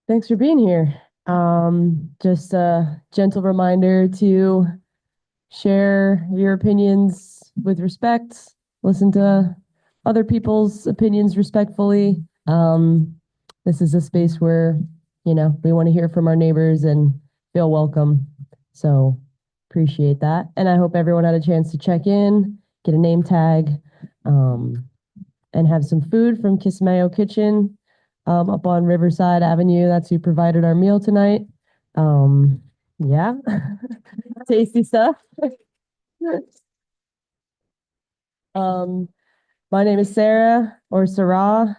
Thanks for being here. Just a gentle reminder to share your opinions with respect, listen to other people's opinions respectfully. This is a space where, we want to hear from our neighbors and feel welcome. So appreciate that. And I hope everyone had a chance to check in, get a name tag, and have some food from Kismayo Kitchen up on Riverside Avenue. That's who provided our meal tonight. Yeah, tasty stuff. My name is Sarah or Sarah.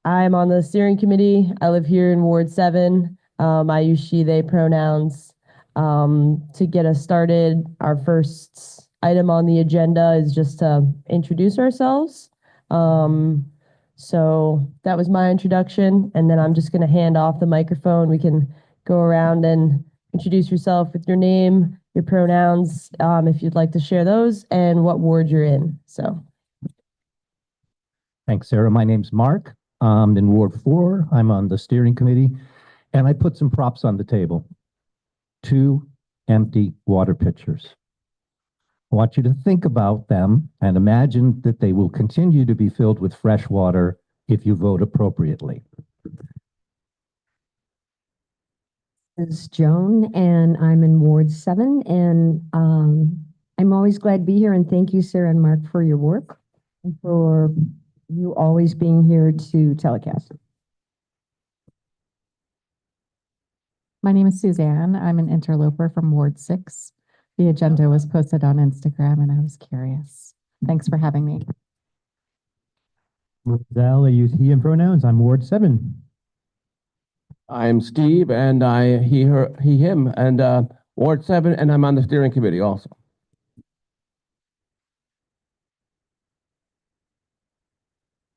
I'm on the steering committee. I live here in Ward 7. I use she, they pronouns. To get us started, our first item on the agenda is just to introduce ourselves. So that was my introduction, and then I'm just going to hand off the microphone. We can go around and introduce yourself with your name, your pronouns, if you'd like to share those, and what ward you're in. So. Thanks, Sarah. My name's Mark. I'm in Ward 4. I'm on the steering committee, and I put some props on the table. 2 empty water pitchers. I want you to think about them and imagine that they will continue to be filled with fresh water if you vote appropriately. This is Joan, and I'm in Ward 7, and I'm always glad to be here, and thank you, Sarah and Mark, for your work and for you always being here to telecast. My name is Suzanne. I'm an interloper from Ward 6. The agenda was posted on Instagram and I was curious. Thanks for having me. Roselle, I use he and pronouns. I'm Ward 7. I'm Steve, and he, her, he, him, and Ward 7, and I'm on the steering committee also.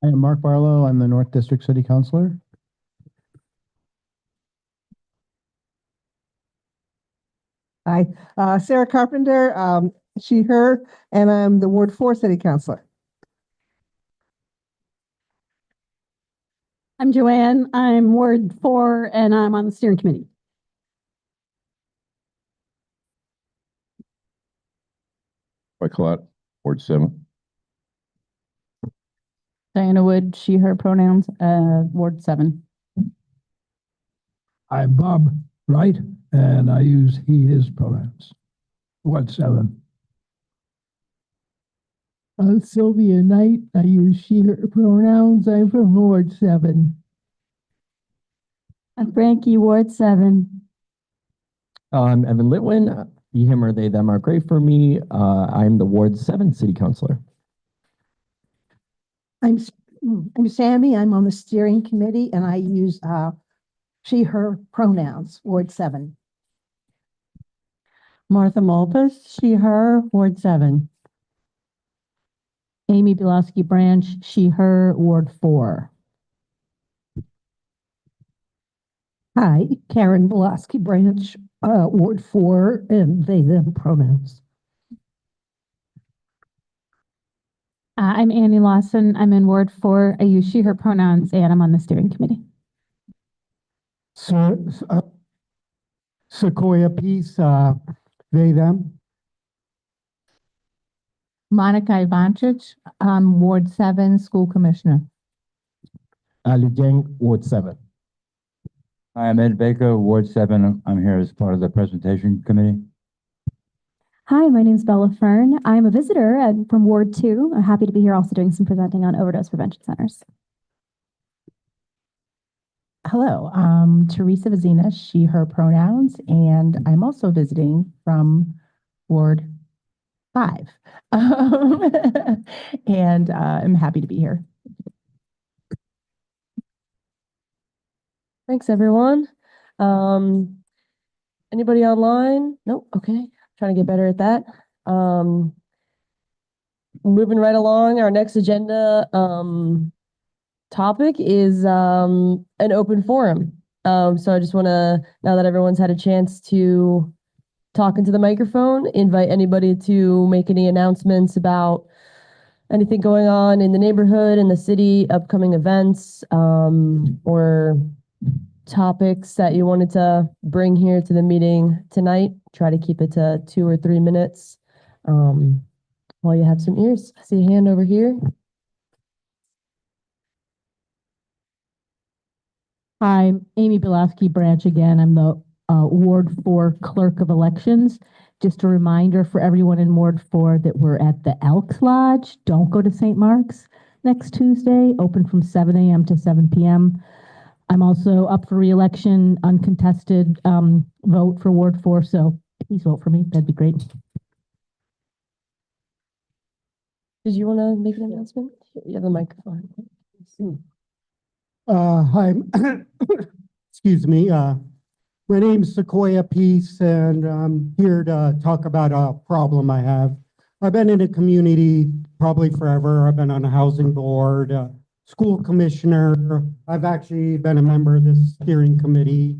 I am Mark Barlow. I'm the North District City Councilor. Hi, Sarah Carpenter, she, her, and I'm the Ward 4 City Councilor. I'm Joanne. I'm Ward 4 and I'm on the steering committee. Colette, Ward 7. Diana Wood, she, her pronouns, Ward 7. I'm Bob Wright, and I use he, his pronouns. Ward 7. Sylvia Knight, I use she, her pronouns. I'm from Ward 7. I'm Frankie, Ward 7. I'm Evan Litwin. He, him, or they, them are great for me. I'm the Ward 7 City Councilor. I'm Sammy. I'm on the steering committee, and I use she, her pronouns, Ward 7. Martha Malpas, she, her, Ward 7. Amy Bilowski Branch, she, her, Ward 4. Hi, Karen Bilowski Branch, Ward 4, and they, them pronouns. I'm Annie Lawson. I'm in Ward 4. I use she, her pronouns, and I'm on the steering committee. So, Sequoia Peace, they, them. Monica Ivanchich, Ward 7 School Commissioner. Ali Jeng, Ward 7. I'm Ed Baker, Ward 7. I'm here as part of the presentation committee. Hi, my name is Bella Fern. I'm a visitor from Ward 2. I'm happy to be here also doing some presenting on overdose prevention centers. Hello, Teresa Vizina, she, her pronouns, and I'm also visiting from Ward 5. And I'm happy to be here. Thanks, everyone. Anybody online? Nope. Okay. Trying to get better at that. Moving right along, our next agenda topic is an open forum. So I just want to, now that everyone's had a chance to talk into the microphone, invite anybody to make any announcements about anything going on in the neighborhood, in the city, upcoming events, or topics that you wanted to bring here to the meeting tonight. Try to keep it to 2 or 3 minutes. While you have some ears, I see a hand over here. Hi, Amy Bilowski Branch again. I'm the Ward 4 Clerk of Elections. Just a reminder for everyone in Ward 4 that we're at the Elks Lodge. Don't go to St. Mark's next Tuesday, open from 7 a.m. to 7 p.m. I'm also up for reelection, uncontested vote for Ward 4, so please vote for me. That'd be great. Did you want to make an announcement? You have the microphone. Hi, excuse me. My name's Sequoia Peace, and I'm here to talk about a problem I have. I've been in the community probably forever. I've been on a housing board, school commissioner. I've actually been a member of this steering committee.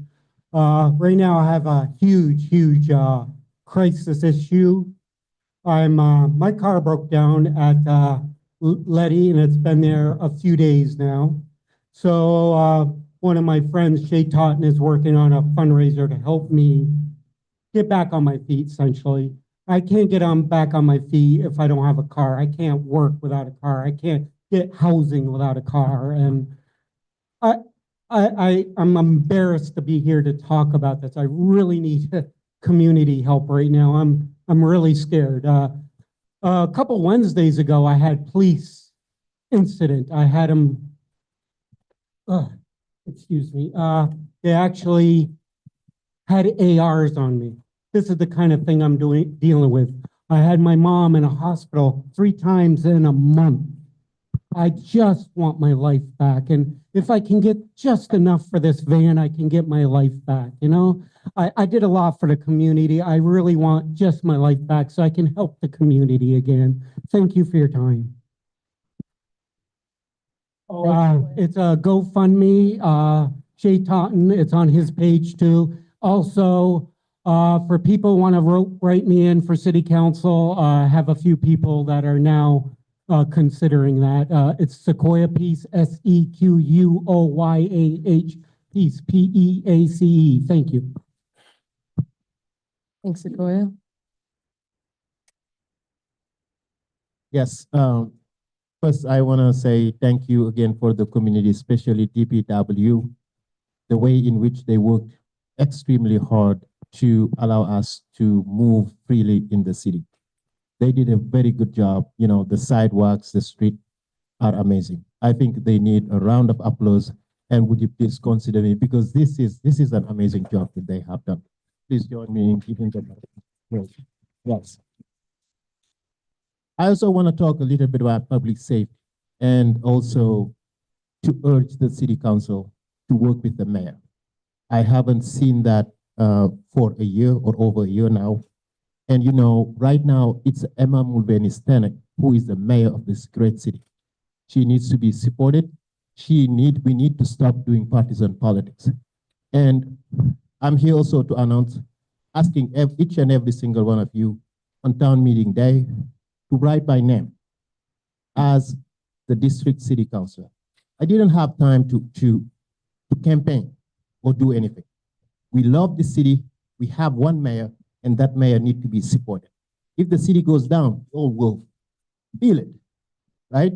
Right now, I have a huge crisis issue. My car broke down at Letty, and it's been there a few days now. So one of my friends, Shay Totten, is working on a fundraiser to help me get back on my feet, essentially. I can't get back on my feet if I don't have a car. I can't work without a car. I can't get housing without a car. And I'm embarrassed to be here to talk about this. I really need community help right now. I'm really scared. A couple Wednesdays ago, I had police incident. I had them excuse me, they actually had ARs on me. This is the kind of thing I'm dealing with. I had my mom in a hospital 3 times in a month. I just want my life back. And if I can get just enough for this van, I can get my life back. You know, I did a lot for the community. I really want just my life back so I can help the community again. Thank you for your time. It's a GoFundMe, Jay Totten, it's on his page too. Also, for people who want to write me in for city council, I have a few people that are now considering that. It's Sequoia Peace, SEQUOYAH Peace, PEACE. Thank you. Thanks, Sequoia. Yes, first, I want to say thank you again for the community, especially DPW, the way in which they worked extremely hard to allow us to move freely in the city. They did a very good job. You know, the sidewalks, the street are amazing. I think they need a round of applause. And would you please consider me, because this is an amazing job that they have done. Please join me in giving them a yes. I also want to talk a little bit about public safety and also to urge the city council to work with the mayor. I haven't seen that for a year or over a year now. And you know, right now it's Emma Mulvaney Stanek, who is the mayor of this great city. She needs to be supported. We need to stop doing partisan politics. And I'm here also to announce, asking each and every single one of you on town meeting day to write my name as the district city councilor. I didn't have time to campaign or do anything. We love the city. We have one mayor, and that mayor needs to be supported. If the city goes down, all will feel it, right?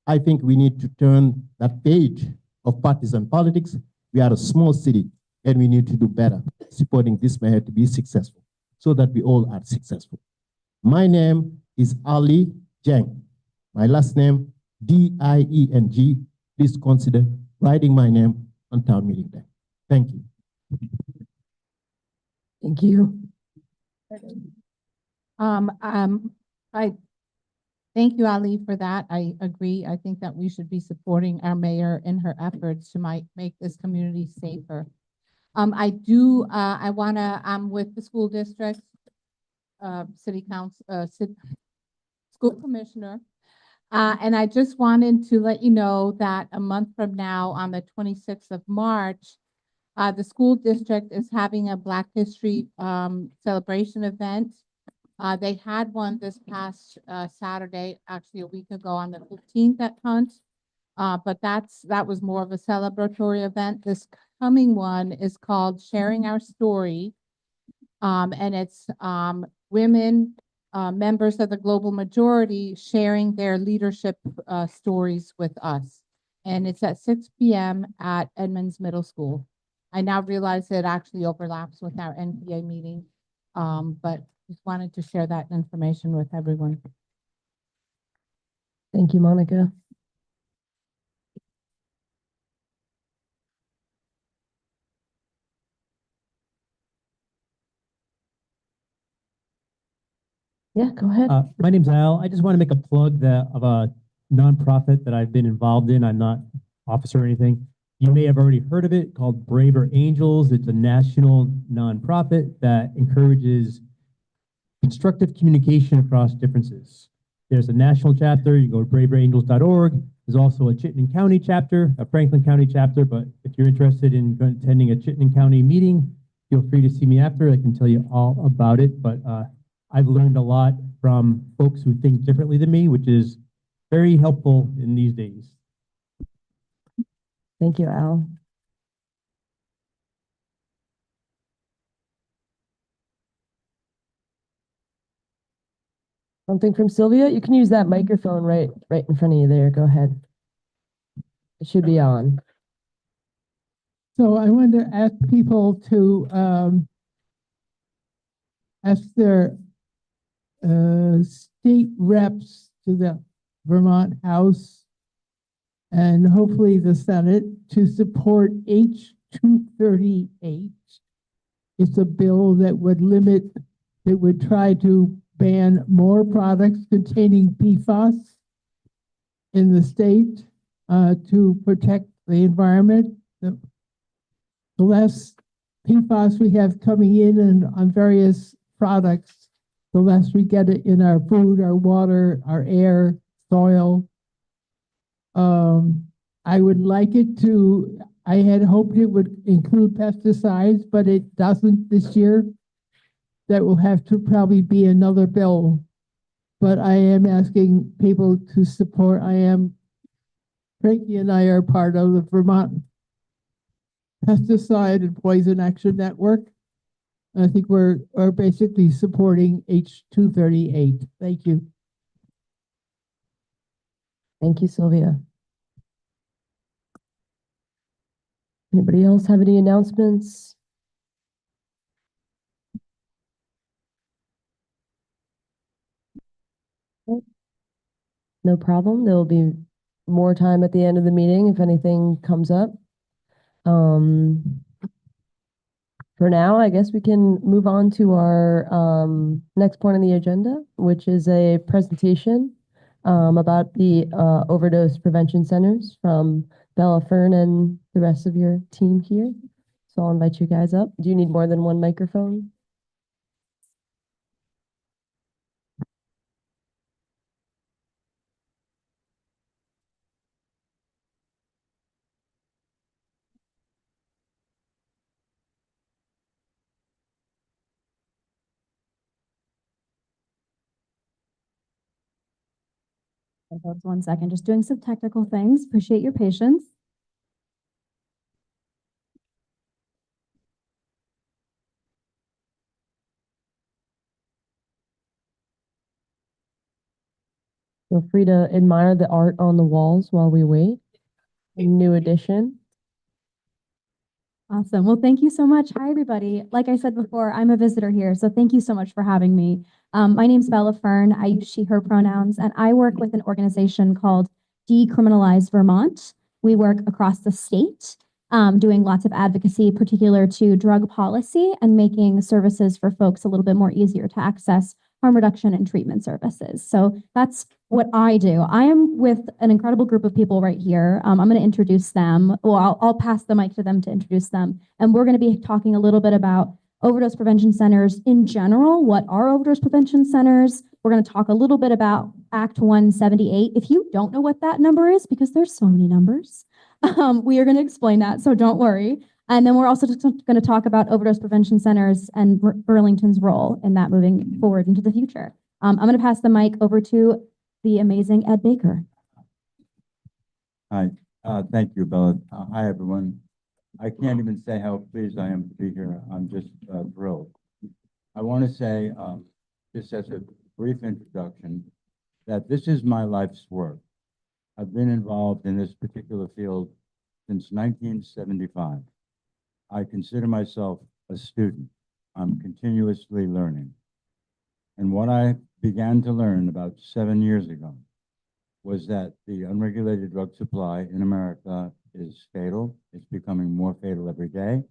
I think we need to turn that page of partisan politics. We are a small city, and we need to do better supporting this mayor to be successful so that we all are successful. My name is Ali Jeng. My last name, D-I-E-N-G. Please consider writing my name on town meeting day. Thank you. Thank you. I thank you, Ali, for that. I agree. I think that we should be supporting our mayor in her efforts to make this community safer. I'm with the school district, city council, school commissioner. And I just wanted to let you know that a month from now, on the 26th of March, the school district is having a Black History celebration event. They had one this past Saturday, actually a week ago on the 15th at Hunt. But that was more of a celebratory event. This upcoming one is called Sharing Our Story. And it's women, members of the global majority sharing their leadership stories with us. And it's at 6 p.m. at Edmonds Middle School. I now realize it actually overlaps with our NPA meeting, but just wanted to share that information with everyone. Thank you, Monica. Yeah, go ahead. My name's Al. I just want to make a plug of a nonprofit that I've been involved in. I'm not officer or anything. You may have already heard of it, called Braver Angels. It's a national nonprofit that encourages constructive communication across differences. There's a national chapter. You go to braverangels.org. There's also a Chittenden County chapter, a Franklin County chapter. But if you're interested in attending a Chittenden County meeting, feel free to see me after. I can tell you all about it. But I've learned a lot from folks who think differently than me, which is very helpful in these days. Thank you, Al. Something from Sylvia? You can use that microphone right in front of you there. Go ahead. It should be on. So I wanted to ask people to ask their state reps to the Vermont House and hopefully the Senate to support H 238. It's a bill that would try to ban more products containing PFAS in the state to protect the environment. The less PFAS we have coming in and on various products, the less we get it in our food, our water, our air, soil. I would like it to, I had hoped it would include pesticides, but it doesn't this year. That will have to probably be another bill. But I am asking people to support. Frankie and I are part of the Vermont Pesticide and Poison Action Network. I think we're basically supporting H 238. Thank you. Thank you, Sylvia. Anybody else have any announcements? No problem. There will be more time at the end of the meeting if anything comes up. For now, I guess we can move on to our next point on the agenda, which is a presentation about the overdose prevention centers from Bella Fern and the rest of your team here. So I'll invite you guys up. Do you need more than one microphone? Folks, 1 second, just doing some technical things. Appreciate your patience. Feel free to admire the art on the walls while we wait. A new addition. Awesome. Well, thank you so much. Hi, everybody. Like I said before, I'm a visitor here, so thank you so much for having me. My name's Bella Fern. I use she, her pronouns, and I work with an organization called Decriminalize Vermont. We work across the state, doing lots of advocacy, particular to drug policy and making services for folks a little bit more easier to access, harm reduction and treatment services. So that's what I do. I am with an incredible group of people right here. I'm going to introduce them. Well, I'll pass the mic to them to introduce them. And we're going to be talking a little bit about overdose prevention centers in general. What are overdose prevention centers? We're going to talk a little bit about Act 178. If you don't know what that number is, because there's so many numbers, we are going to explain that, so don't worry. And then we're also just going to talk about overdose prevention centers and Burlington's role in that moving forward into the future. I'm going to pass the mic over to the amazing Ed Baker. Hi, thank you, Bella. Hi, everyone. I can't even say how pleased I am to be here. I'm just thrilled. I want to say, just as a brief introduction, that this is my life's work. I've been involved in this particular field since 1975. I consider myself a student. I'm continuously learning. And what I began to learn about 7 years ago was that the unregulated drug supply in America is fatal. It's becoming more fatal every day.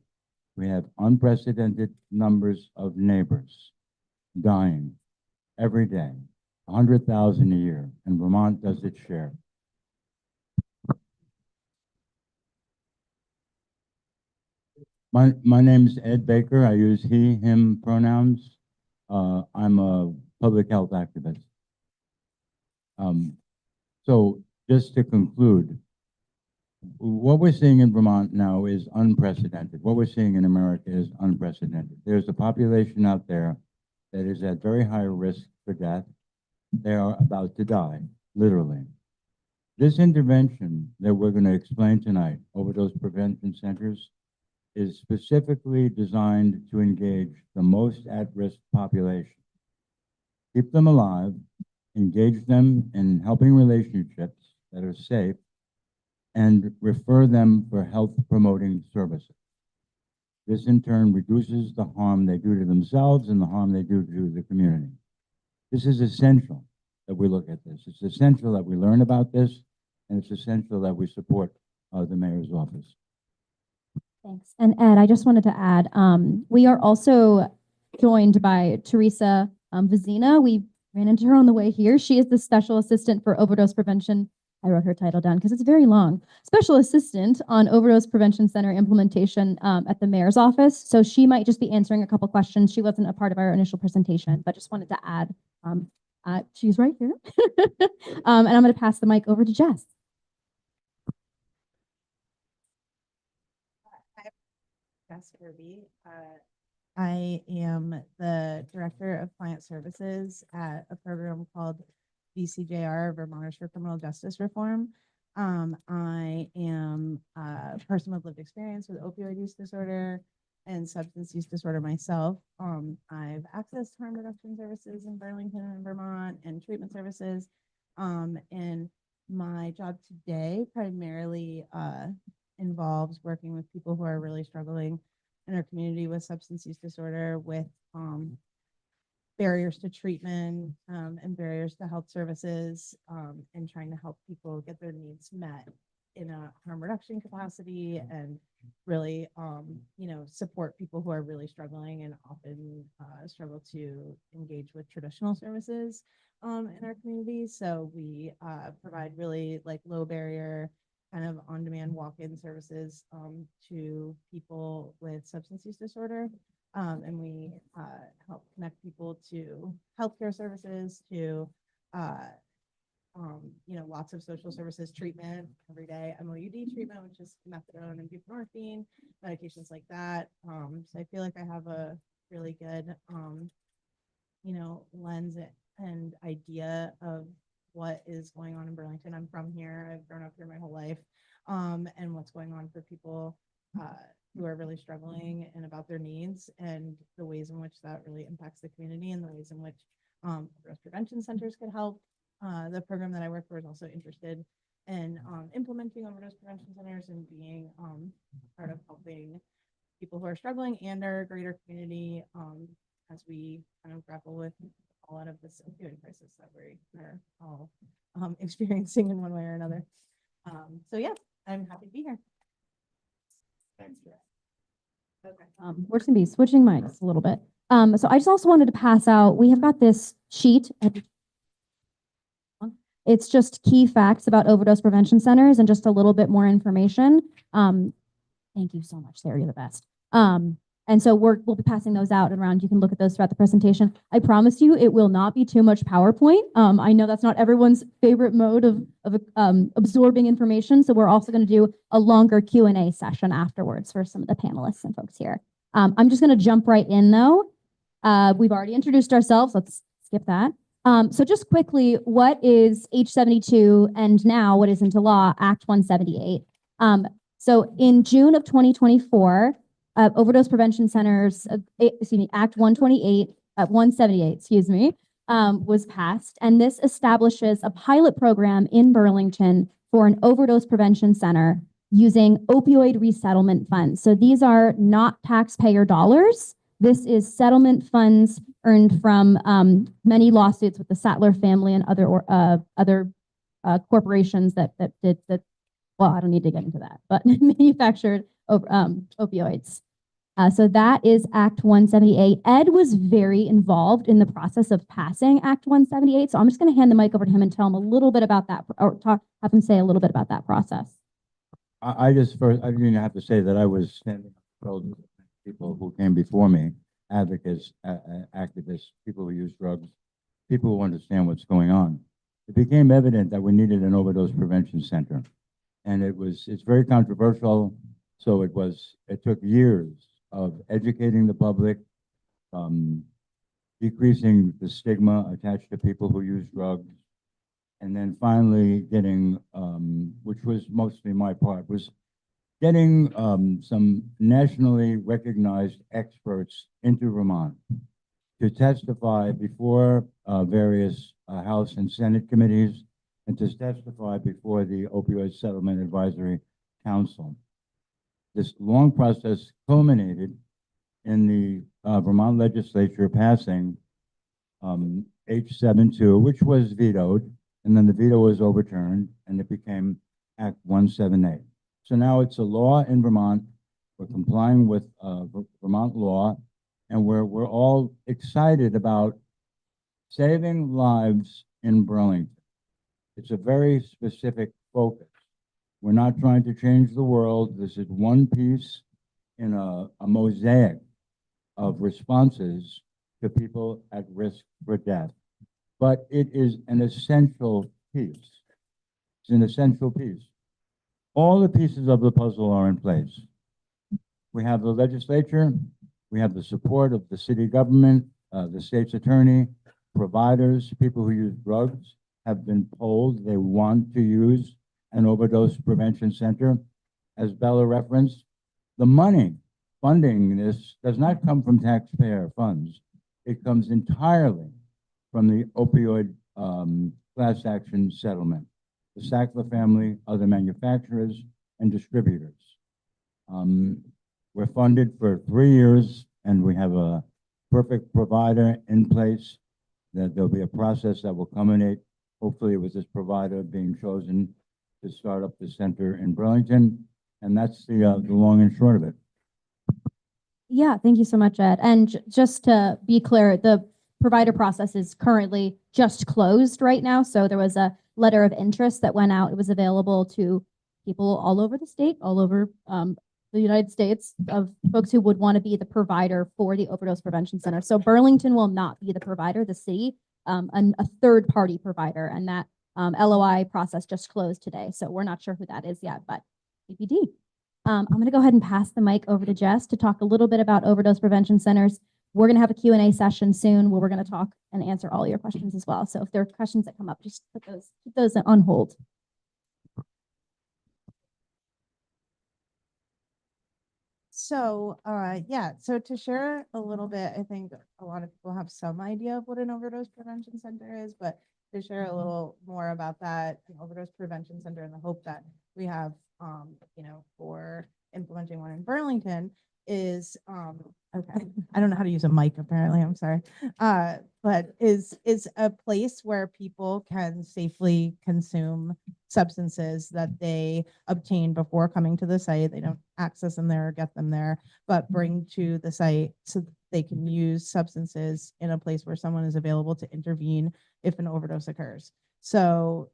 We have unprecedented numbers of neighbors dying every day, 100,000 a year, and Vermont does its share. My name is Ed Baker. I use he, him pronouns. I'm a public health activist. So just to conclude, what we're seeing in Vermont now is unprecedented. What we're seeing in America is unprecedented. There's a population out there that is at very high risk for death. They are about to die, literally. This intervention that we're going to explain tonight, overdose prevention centers, is specifically designed to engage the most at-risk population. Keep them alive, engage them in helping relationships that are safe, and refer them for health promoting services. This in turn reduces the harm they do to themselves and the harm they do to the community. This is essential that we look at this. It's essential that we learn about this, and it's essential that we support the mayor's office. Thanks. And Ed, I just wanted to add, we are also joined by Teresa Vizina. We ran into her on the way here. She is the Special Assistant for Overdose Prevention. I wrote her title down because it's very long. Special Assistant on Overdose Prevention Center implementation at the mayor's office. So she might just be answering a couple questions. She wasn't a part of our initial presentation, but just wanted to add, she's right here. And I'm going to pass the mic over to Jess. Jess Kirby. I am the Director of Client Services at a program called VCJR, Vermonters for Criminal Justice Reform. I am a person with lived experience with opioid use disorder and substance use disorder myself. I've accessed harm reduction services in Burlington and Vermont and treatment services. And my job today primarily involves working with people who are really struggling in our community with substance use disorder, with barriers to treatment and barriers to health services, and trying to help people get their needs met in a harm reduction capacity, and really, support people who are really struggling and often struggle to engage with traditional services in our community. So we provide really like low barrier kind of on-demand walk-in services to people with substance use disorder. And we help connect people to healthcare services, to lots of social services treatment every day, MOUD treatment, which is methadone and buprenorphine, medications like that. So I feel like I have a really good, lens and idea of what is going on in Burlington. I'm from here. I've grown up here my whole life, and what's going on for people who are really struggling and about their needs, and the ways in which that really impacts the community, and the ways in which overdose prevention centers could help. The program that I work for is also interested in implementing overdose prevention centers and being part of helping people who are struggling and our greater community as we kind of grapple with a lot of this opioid crisis that we are all experiencing in one way or another. So yeah, I'm happy to be here. Thanks for that. Okay. We're just gonna be switching mics a little bit. So I just also wanted to pass out, we have got this sheet. It's just key facts about overdose prevention centers and just a little bit more information. Thank you so much, Sarah, you're the best. And so we'll be passing those out and around. You can look at those throughout the presentation. I promise you it will not be too much PowerPoint. I know that's not everyone's favorite mode of absorbing information. So we're also going to do a longer Q&A session afterwards for some of the panelists and folks here. I'm just going to jump right in though. We've already introduced ourselves. Let's skip that. So just quickly, what is H72 and now what is into law, Act 178? So in June of 2024, Overdose Prevention Centers, Act 128, 178, was passed. And this establishes a pilot program in Burlington for an overdose prevention center using opioid resettlement funds. So these are not taxpayer dollars. This is settlement funds earned from many lawsuits with the Sattler family and other corporations that well, I don't need to get into that, but manufactured opioids. So that is Act 178. Ed was very involved in the process of passing Act 178. So I'm just going to hand the mic over to him and tell him a little bit about that, or have him say a little bit about that process. I didn't have to say that I was standing up with people who came before me, advocates, activists, people who use drugs, people who understand what's going on. It became evident that we needed an overdose prevention center. And it's very controversial. So it took years of educating the public, decreasing the stigma attached to people who use drugs. And then finally getting, which was mostly my part, was getting some nationally recognized experts into Vermont to testify before various House and Senate committees and to testify before the Opioid Settlement Advisory Council. This long process culminated in the Vermont legislature passing H72, which was vetoed, and then the veto was overturned, and it became Act 178. So now it's a law in Vermont. We're complying with Vermont law, and we're all excited about saving lives in Burlington. It's a very specific focus. We're not trying to change the world. This is one piece in a mosaic of responses to people at risk for death. But it is an essential piece. It's an essential piece. All the pieces of the puzzle are in place. We have the legislature, we have the support of the city government, the state's attorney, providers, people who use drugs have been told they want to use an overdose prevention center. As Bella referenced, the money funding this does not come from taxpayer funds. It comes entirely from the opioid class action settlement. The Sackler family, other manufacturers, and distributors. We're funded for 3 years, and we have a perfect provider in place. That there'll be a process that will culminate, hopefully, with this provider being chosen to start up the center in Burlington. And that's the long and short of it. Yeah, thank you so much, Ed. And just to be clear, the provider process is currently just closed right now. So there was a letter of interest that went out. It was available to people all over the state, all over the United States, of folks who would want to be the provider for the Overdose Prevention Center. So Burlington will not be the provider, the city, a third-party provider. And that LOI process just closed today. So we're not sure who that is yet, but TBD. I'm going to go ahead and pass the mic over to Jess to talk a little bit about overdose prevention centers. We're going to have a Q&A session soon where we're going to talk and answer all your questions as well. So if there are questions that come up, just keep those on hold. So, yeah, so to share a little bit, I think a lot of people have some idea of what an overdose prevention center is, but to share a little more about that, an overdose prevention center, and the hope that we have, for implementing one in Burlington is, okay, I don't know how to use a mic apparently, I'm sorry, but is a place where people can safely consume substances that they obtain before coming to the site. They don't access them there or get them there, but bring to the site so that they can use substances in a place where someone is available to intervene if an overdose occurs. So,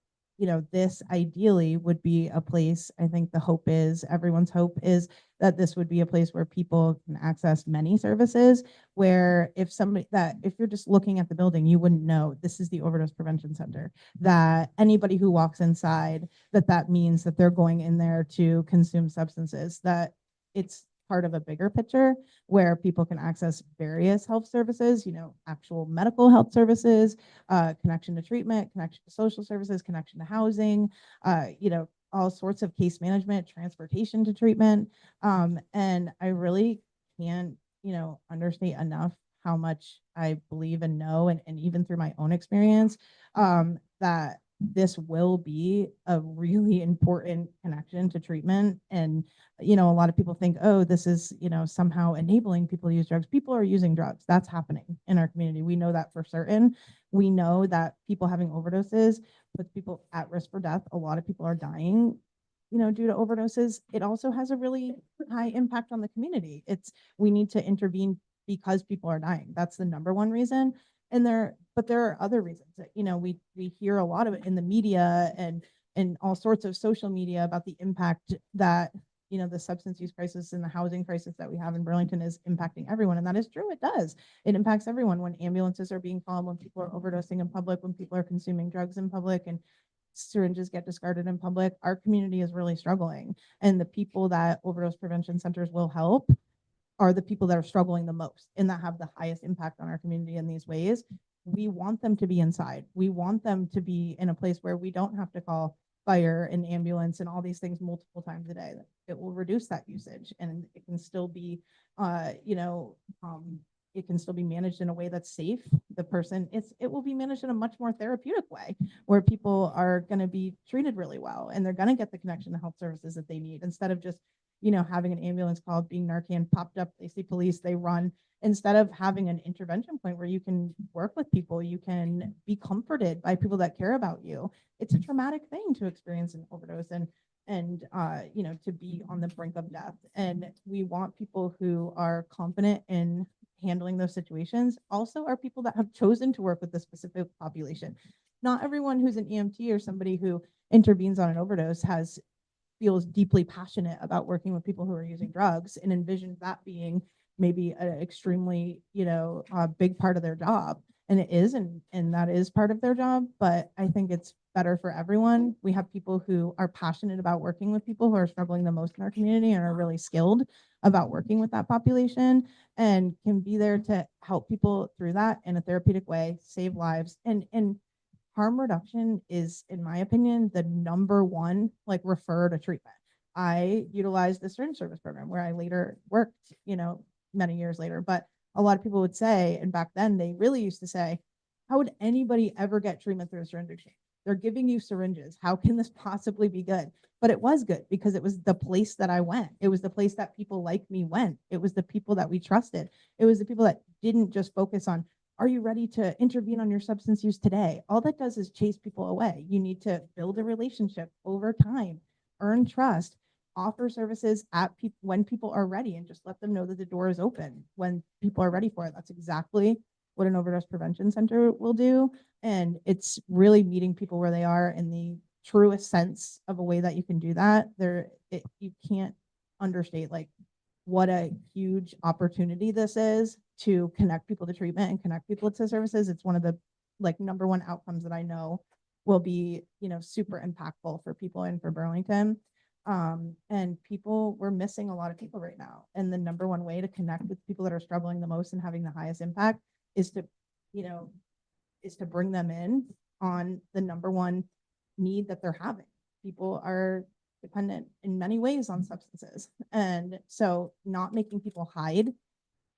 this ideally would be a place, I think the hope is, everyone's hope is that this would be a place where people can access many services, where if you're just looking at the building, you wouldn't know this is the Overdose Prevention Center, that anybody who walks inside, that means that they're going in there to consume substances, that it's part of a bigger picture where people can access various health services, actual medical health services, connection to treatment, connection to social services, connection to housing, all sorts of case management, transportation to treatment. And I really can't, understate enough how much I believe and know, and even through my own experience, that this will be a really important connection to treatment. And, a lot of people think, oh, this is, somehow enabling people to use drugs. People are using drugs. That's happening in our community. We know that for certain. We know that people having overdoses puts people at risk for death. A lot of people are dying, due to overdoses. It also has a really high impact on the community. We need to intervene because people are dying. That's the number one reason. But there are other reasons that, we hear a lot of it in the media and all sorts of social media about the impact that, the substance use crisis and the housing crisis that we have in Burlington is impacting everyone. And that is true. It does. It impacts everyone when ambulances are being called, when people are overdosing in public, when people are consuming drugs in public, and syringes get discarded in public. Our community is really struggling. And the people that overdose prevention centers will help are the people that are struggling the most and that have the highest impact on our community in these ways. We want them to be inside. We want them to be in a place where we don't have to call fire and ambulance and all these things multiple times a day. It will reduce that usage, and it can still be, it can still be managed in a way that's safe. It will be managed in a much more therapeutic way where people are going to be treated really well and they're going to get the connection to health services that they need, instead of just, having an ambulance called, being Narcan popped up, they see police, they run, instead of having an intervention point where you can work with people, you can be comforted by people that care about you. It's a traumatic thing to experience an overdose and to be on the brink of death. And we want people who are confident in handling those situations. Also are people that have chosen to work with the specific population. Not everyone who's an EMT or somebody who intervenes on an overdose feels deeply passionate about working with people who are using drugs and envisions that being maybe an extremely, big part of their job. And it is, and that is part of their job. But I think it's better for everyone. We have people who are passionate about working with people who are struggling the most in our community and are really skilled about working with that population and can be there to help people through that in a therapeutic way, save lives. And harm reduction is, in my opinion, the number one, refer to treatment. I utilized the syringe service program where I later worked, many years later. But a lot of people would say, and back then they really used to say, how would anybody ever get treatment through a syringe exchange? They're giving you syringes. How can this possibly be good? But it was good because it was the place that I went. It was the place that people like me went. It was the people that we trusted. It was the people that didn't just focus on, are you ready to intervene on your substance use today? All that does is chase people away. You need to build a relationship over time, earn trust, offer services when people are ready, and just let them know that the door is open when people are ready for it. That's exactly what an overdose prevention center will do. And it's really meeting people where they are in the truest sense of a way that you can do that. You can't understate what a huge opportunity this is to connect people to treatment and connect people to services. It's one of the number one outcomes that I know will be, super impactful for people and for Burlington. And we're missing a lot of people right now. And the number one way to connect with people that are struggling the most and having the highest impact is to, bring them in on the number one need that they're having. People are dependent in many ways on substances. And so not making people hide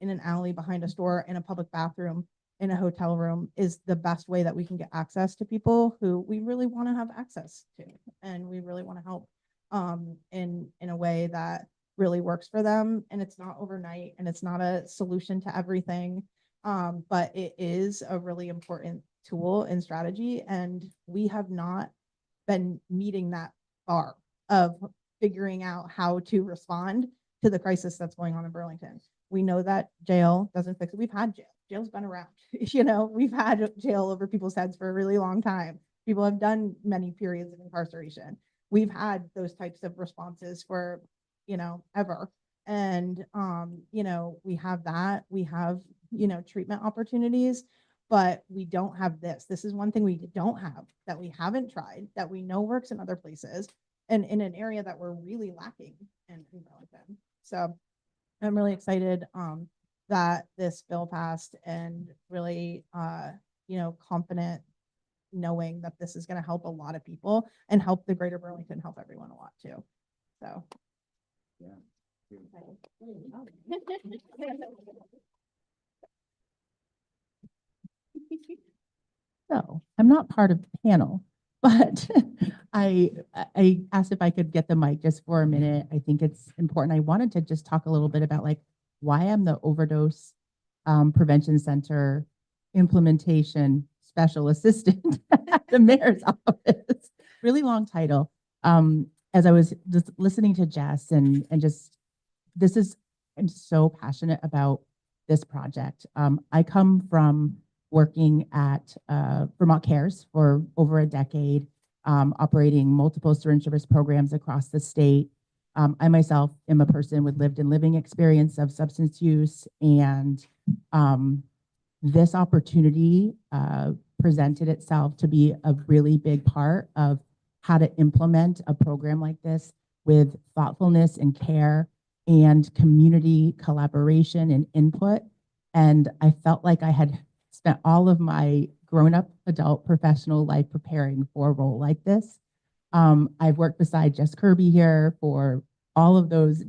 in an alley, behind a store, in a public bathroom, in a hotel room is the best way that we can get access to people who we really want to have access to. And we really want to help in a way that really works for them. And it's not overnight and it's not a solution to everything. But it is a really important tool and strategy. And we have not been meeting that bar of figuring out how to respond to the crisis that's going on in Burlington. We know that jail doesn't fix it. We've had jail. Jail's been around. We've had jail over people's heads for a really long time. People have done many periods of incarceration. We've had those types of responses for, ever. And, we have that. We have, treatment opportunities, but we don't have this. This is one thing we don't have, that we haven't tried, that we know works in other places, and in an area that we're really lacking in Burlington. So I'm really excited that this bill passed, and really, confident knowing that this is going to help a lot of people and help the greater Burlington, help everyone a lot too. So. So I'm not part of the panel, but I asked if I could get the mic just for a minute. I think it's important. I wanted to just talk a little bit about like why I'm the Overdose Prevention Center implementation special assistant at the mayor's office. Really long title. As I was just listening to Jess and just I'm so passionate about this project. I come from working at Vermont Cares for over a decade, operating multiple syringe service programs across the state. I myself am a person with lived and living experience of substance use, and this opportunity presented itself to be a really big part of how to implement a program like this with thoughtfulness and care and community collaboration and input. And I felt like I had spent all of my grown-up adult professional life preparing for a role like this. I've worked beside Jess Kirby here for all of those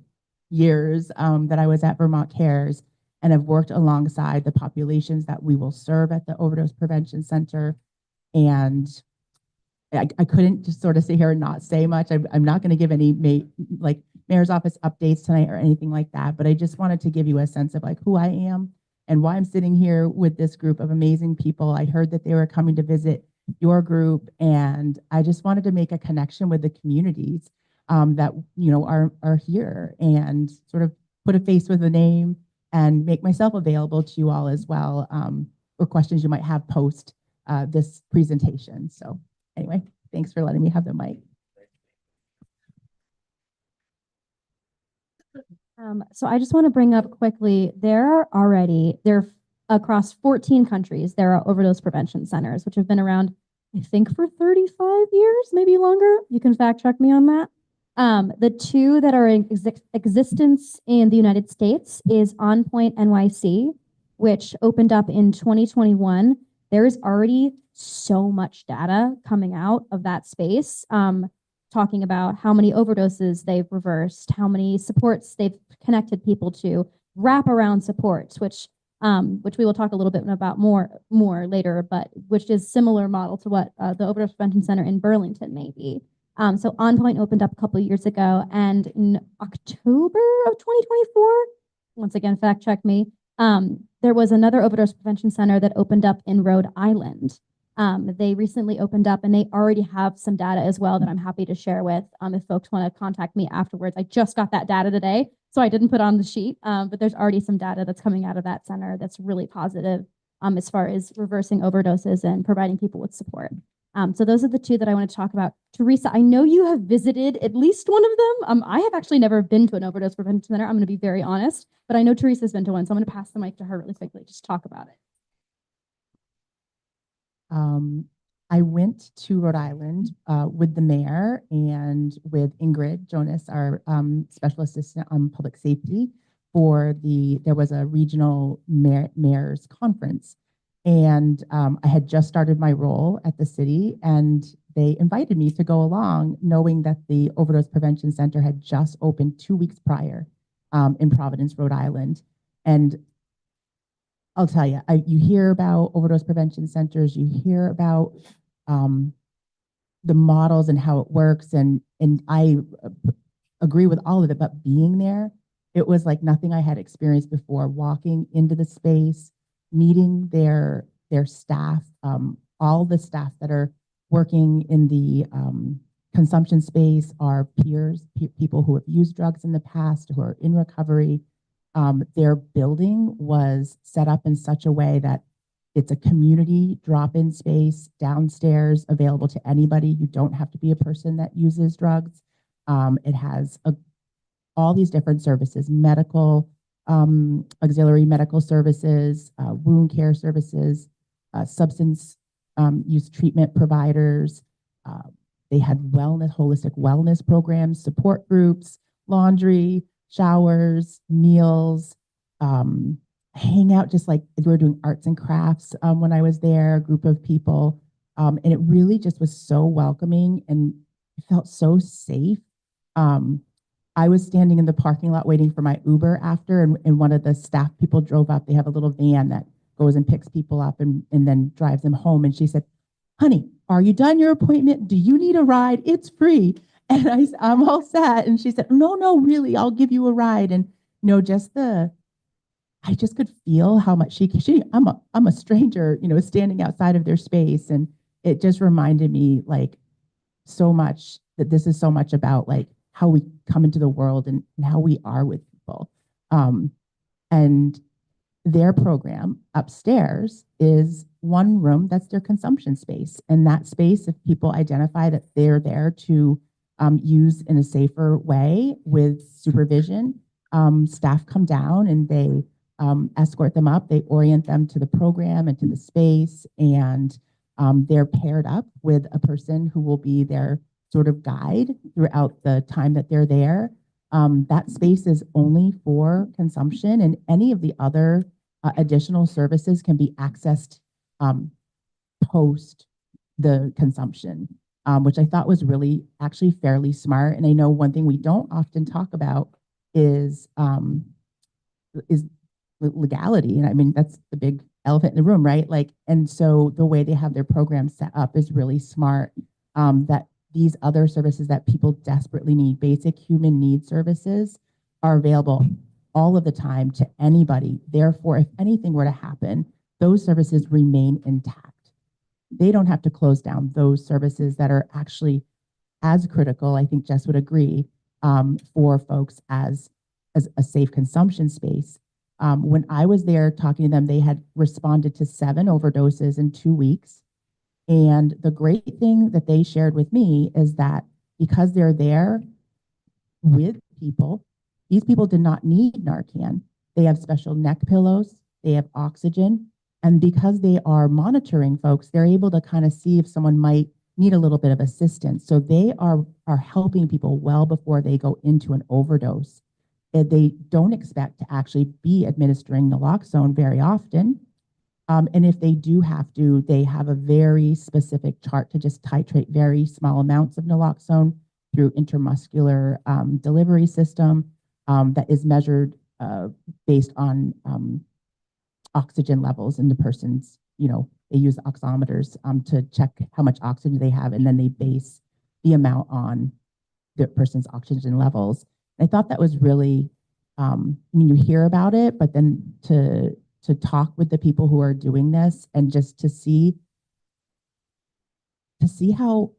years that I was at Vermont Cares, and have worked alongside the populations that we will serve at the Overdose Prevention Center. And I couldn't just sort of sit here and not say much. I'm not going to give any mayor's office updates tonight or anything like that, but I just wanted to give you a sense of like who I am and why I'm sitting here with this group of amazing people. I heard that they were coming to visit your group, and I just wanted to make a connection with the communities that are here, and sort of put a face with a name and make myself available to you all as well, or questions you might have post this presentation. So anyway, thanks for letting me have the mic. So I just want to bring up quickly, there are across 14 countries, there are overdose prevention centers, which have been around, I think, for 35 years, maybe longer. You can fact check me on that. The two that are in existence in the United States is On Point NYC, which opened up in 2021. There is already so much data coming out of that space, talking about how many overdoses they've reversed, how many supports they've connected people to, wraparound supports, which we will talk a little bit about more later, but which is similar model to what the Overdose Prevention Center in Burlington may be. So On Point opened up a couple of years ago, and in October of 2024, once again, fact check me, there was another overdose prevention center that opened up in Rhode Island. They recently opened up, and they already have some data as well that I'm happy to share with if folks want to contact me afterwards. I just got that data today, so I didn't put on the sheet, but there's already some data that's coming out of that center that's really positive as far as reversing overdoses and providing people with support. So those are the two that I want to talk about. Teresa, I know you have visited at least one of them. I have actually never been to an overdose prevention center. I'm going to be very honest, but I know Teresa's been to one, so I'm going to pass the mic to her really quickly. Just talk about it. I went to Rhode Island with the mayor and with Ingrid Jonas, our special assistant on public safety, there was a regional mayor's conference. And I had just started my role at the city, and they invited me to go along, knowing that the Overdose Prevention Center had just opened 2 weeks prior in Providence, Rhode Island. And I'll tell you, you hear about overdose prevention centers, you hear about the models and how it works, and I agree with all of it, but being there, it was like nothing I had experienced before. Walking into the space, meeting their staff, all the staff that are working in the consumption space are peers, people who have used drugs in the past, who are in recovery. Their building was set up in such a way that it's a community drop-in space downstairs available to anybody. You don't have to be a person that uses drugs. It has all these different services, medical, auxiliary medical services, wound care services, substance use treatment providers. They had holistic wellness programs, support groups, laundry, showers, meals, hang out, just like we were doing arts and crafts when I was there, a group of people. And it really just was so welcoming and it felt so safe. I was standing in the parking lot waiting for my Uber after, and one of the staff people drove up. They have a little van that goes and picks people up and then drives them home. And she said, honey, are you done your appointment? Do you need a ride? It's free. And I'm all set. And she said, no, really, I'll give you a ride. And I just could feel how much I'm a stranger, standing outside of their space. And it just reminded me like so much that this is so much about like how we come into the world and how we are with people. And their program upstairs is one room that's their consumption space. And that space, if people identify that they're there to use in a safer way with supervision, staff come down and they escort them up. They orient them to the program and to the space. And they're paired up with a person who will be their sort of guide throughout the time that they're there. That space is only for consumption, and any of the other additional services can be accessed post the consumption, which I thought was really actually fairly smart. And I know one thing we don't often talk about is legality. And I mean, that's the big elephant in the room, right? Like, and so the way they have their program set up is really smart, that these other services that people desperately need, basic human need services, are available all of the time to anybody. Therefore, if anything were to happen, those services remain intact. They don't have to close down those services that are actually as critical, I think Jess would agree, for folks as a safe consumption space. When I was there talking to them, they had responded to 7 overdoses in 2 weeks. And the great thing that they shared with me is that because they're there with people, these people did not need Narcan. They have special neck pillows, they have oxygen, and because they are monitoring folks, they're able to kind of see if someone might need a little bit of assistance. So they are helping people well before they go into an overdose. And they don't expect to actually be administering naloxone very often. And if they do have to, they have a very specific chart to just titrate very small amounts of naloxone through intramuscular delivery system that is measured based on oxygen levels in the person's, they use oximeters to check how much oxygen they have, and then they base the amount on the person's oxygen levels. I thought that was really, you hear about it, but then to talk with the people who are doing this and just to see how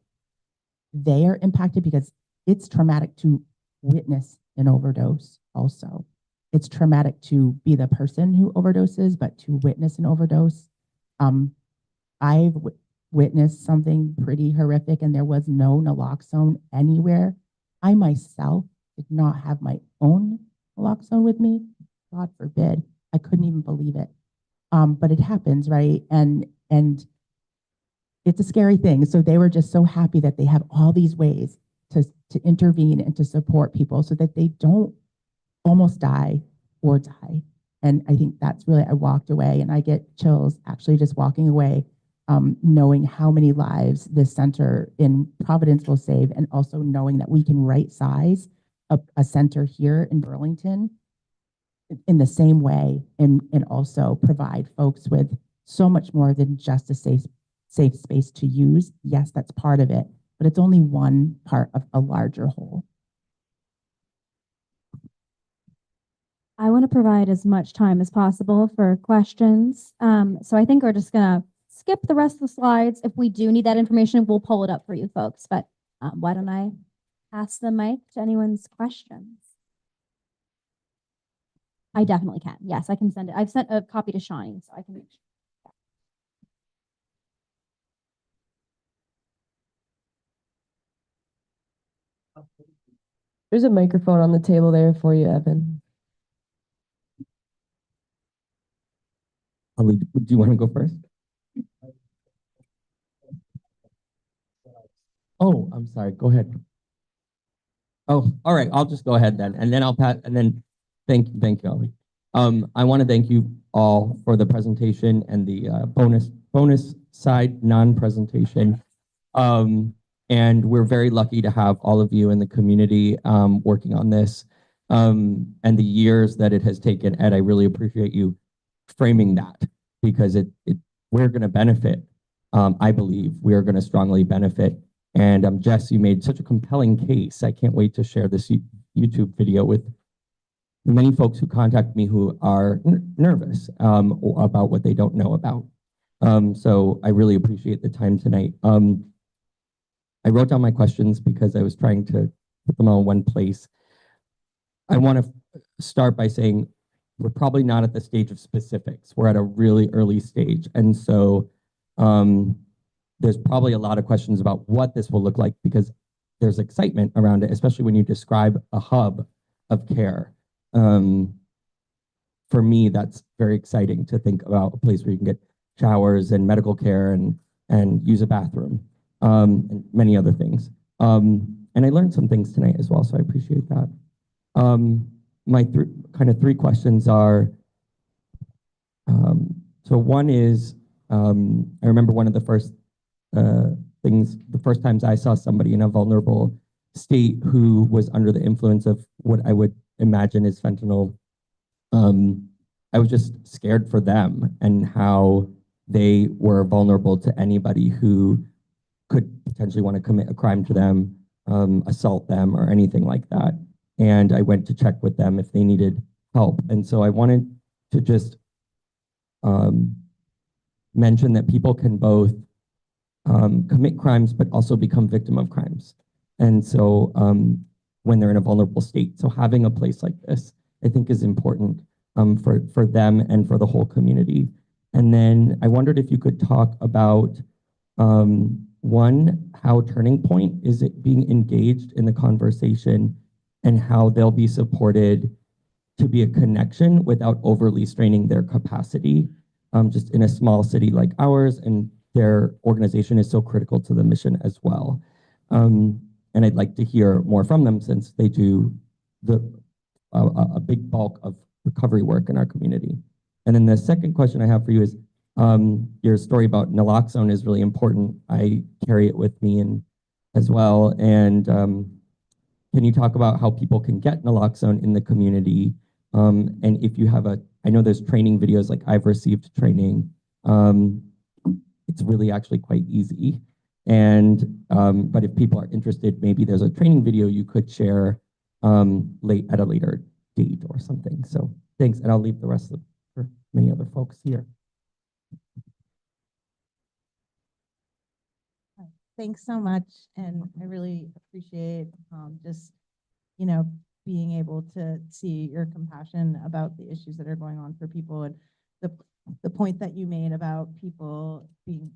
they are impacted, because it's traumatic to witness an overdose also. It's traumatic to be the person who overdoses, but to witness an overdose. I've witnessed something pretty horrific and there was no naloxone anywhere. I myself did not have my own naloxone with me. God forbid. I couldn't even believe it. But it happens, right? And it's a scary thing. So they were just so happy that they have all these ways to intervene and to support people so that they don't almost die or die. And I think that's really, I walked away and I get chills actually just walking away, knowing how many lives this center in Providence will save, and also knowing that we can right size a center here in Burlington in the same way, and also provide folks with so much more than just a safe space to use. Yes, that's part of it, but it's only one part of a larger whole. I want to provide as much time as possible for questions. So I think we're just gonna skip the rest of the slides. If we do need that information, we'll pull it up for you folks. But why don't I pass the mic to anyone's questions? I definitely can. Yes, I can send it. I've sent a copy to Shawnee, so I can. There's a microphone on the table there for you, Evan. Do you want to go first? Oh, I'm sorry. Go ahead. Oh, all right. I'll just go ahead then, and then I'll pass. And then thank you, Ellie. I want to thank you all for the presentation and the bonus side non-presentation. And we're very lucky to have all of you in the community working on this. And the years that it has taken, Ed, I really appreciate you framing that because we're going to benefit. I believe we are going to strongly benefit. And Jess, you made such a compelling case. I can't wait to share this YouTube video with the many folks who contact me who are nervous about what they don't know about. So I really appreciate the time tonight. I wrote down my questions because I was trying to put them all in one place. I want to start by saying we're probably not at the stage of specifics. We're at a really early stage. And so there's probably a lot of questions about what this will look like because there's excitement around it, especially when you describe a hub of care. For me, that's very exciting to think about a place where you can get showers and medical care and use a bathroom and many other things. And I learned some things tonight as well, so I appreciate that. My three questions are, so one is, I remember one of the first the first times I saw somebody in a vulnerable state who was under the influence of what I would imagine is fentanyl. I was just scared for them and how they were vulnerable to anybody who could potentially want to commit a crime to them, assault them, or anything like that. And I went to check with them if they needed help. And so I wanted to just mention that people can both commit crimes, but also become victim of crimes. And so when they're in a vulnerable state. So having a place like this, I think is important for them and for the whole community. And then I wondered if you could talk about one, how Turning Point is it being engaged in the conversation and how they'll be supported to be a connection without overly straining their capacity, just in a small city like ours, and their organization is so critical to the mission as well. And I'd like to hear more from them since they do a big bulk of recovery work in our community. And then the second question I have for you is, your story about naloxone is really important. I carry it with me as well. And can you talk about how people can get naloxone in the community? And if you have I know there's training videos, like I've received training. It's really actually quite easy. And, but if people are interested, maybe there's a training video you could share at a later date or something. So thanks, and I'll leave the rest for many other folks here. Thanks so much. And I really appreciate just, being able to see your compassion about the issues that are going on for people. And the point that you made about people being,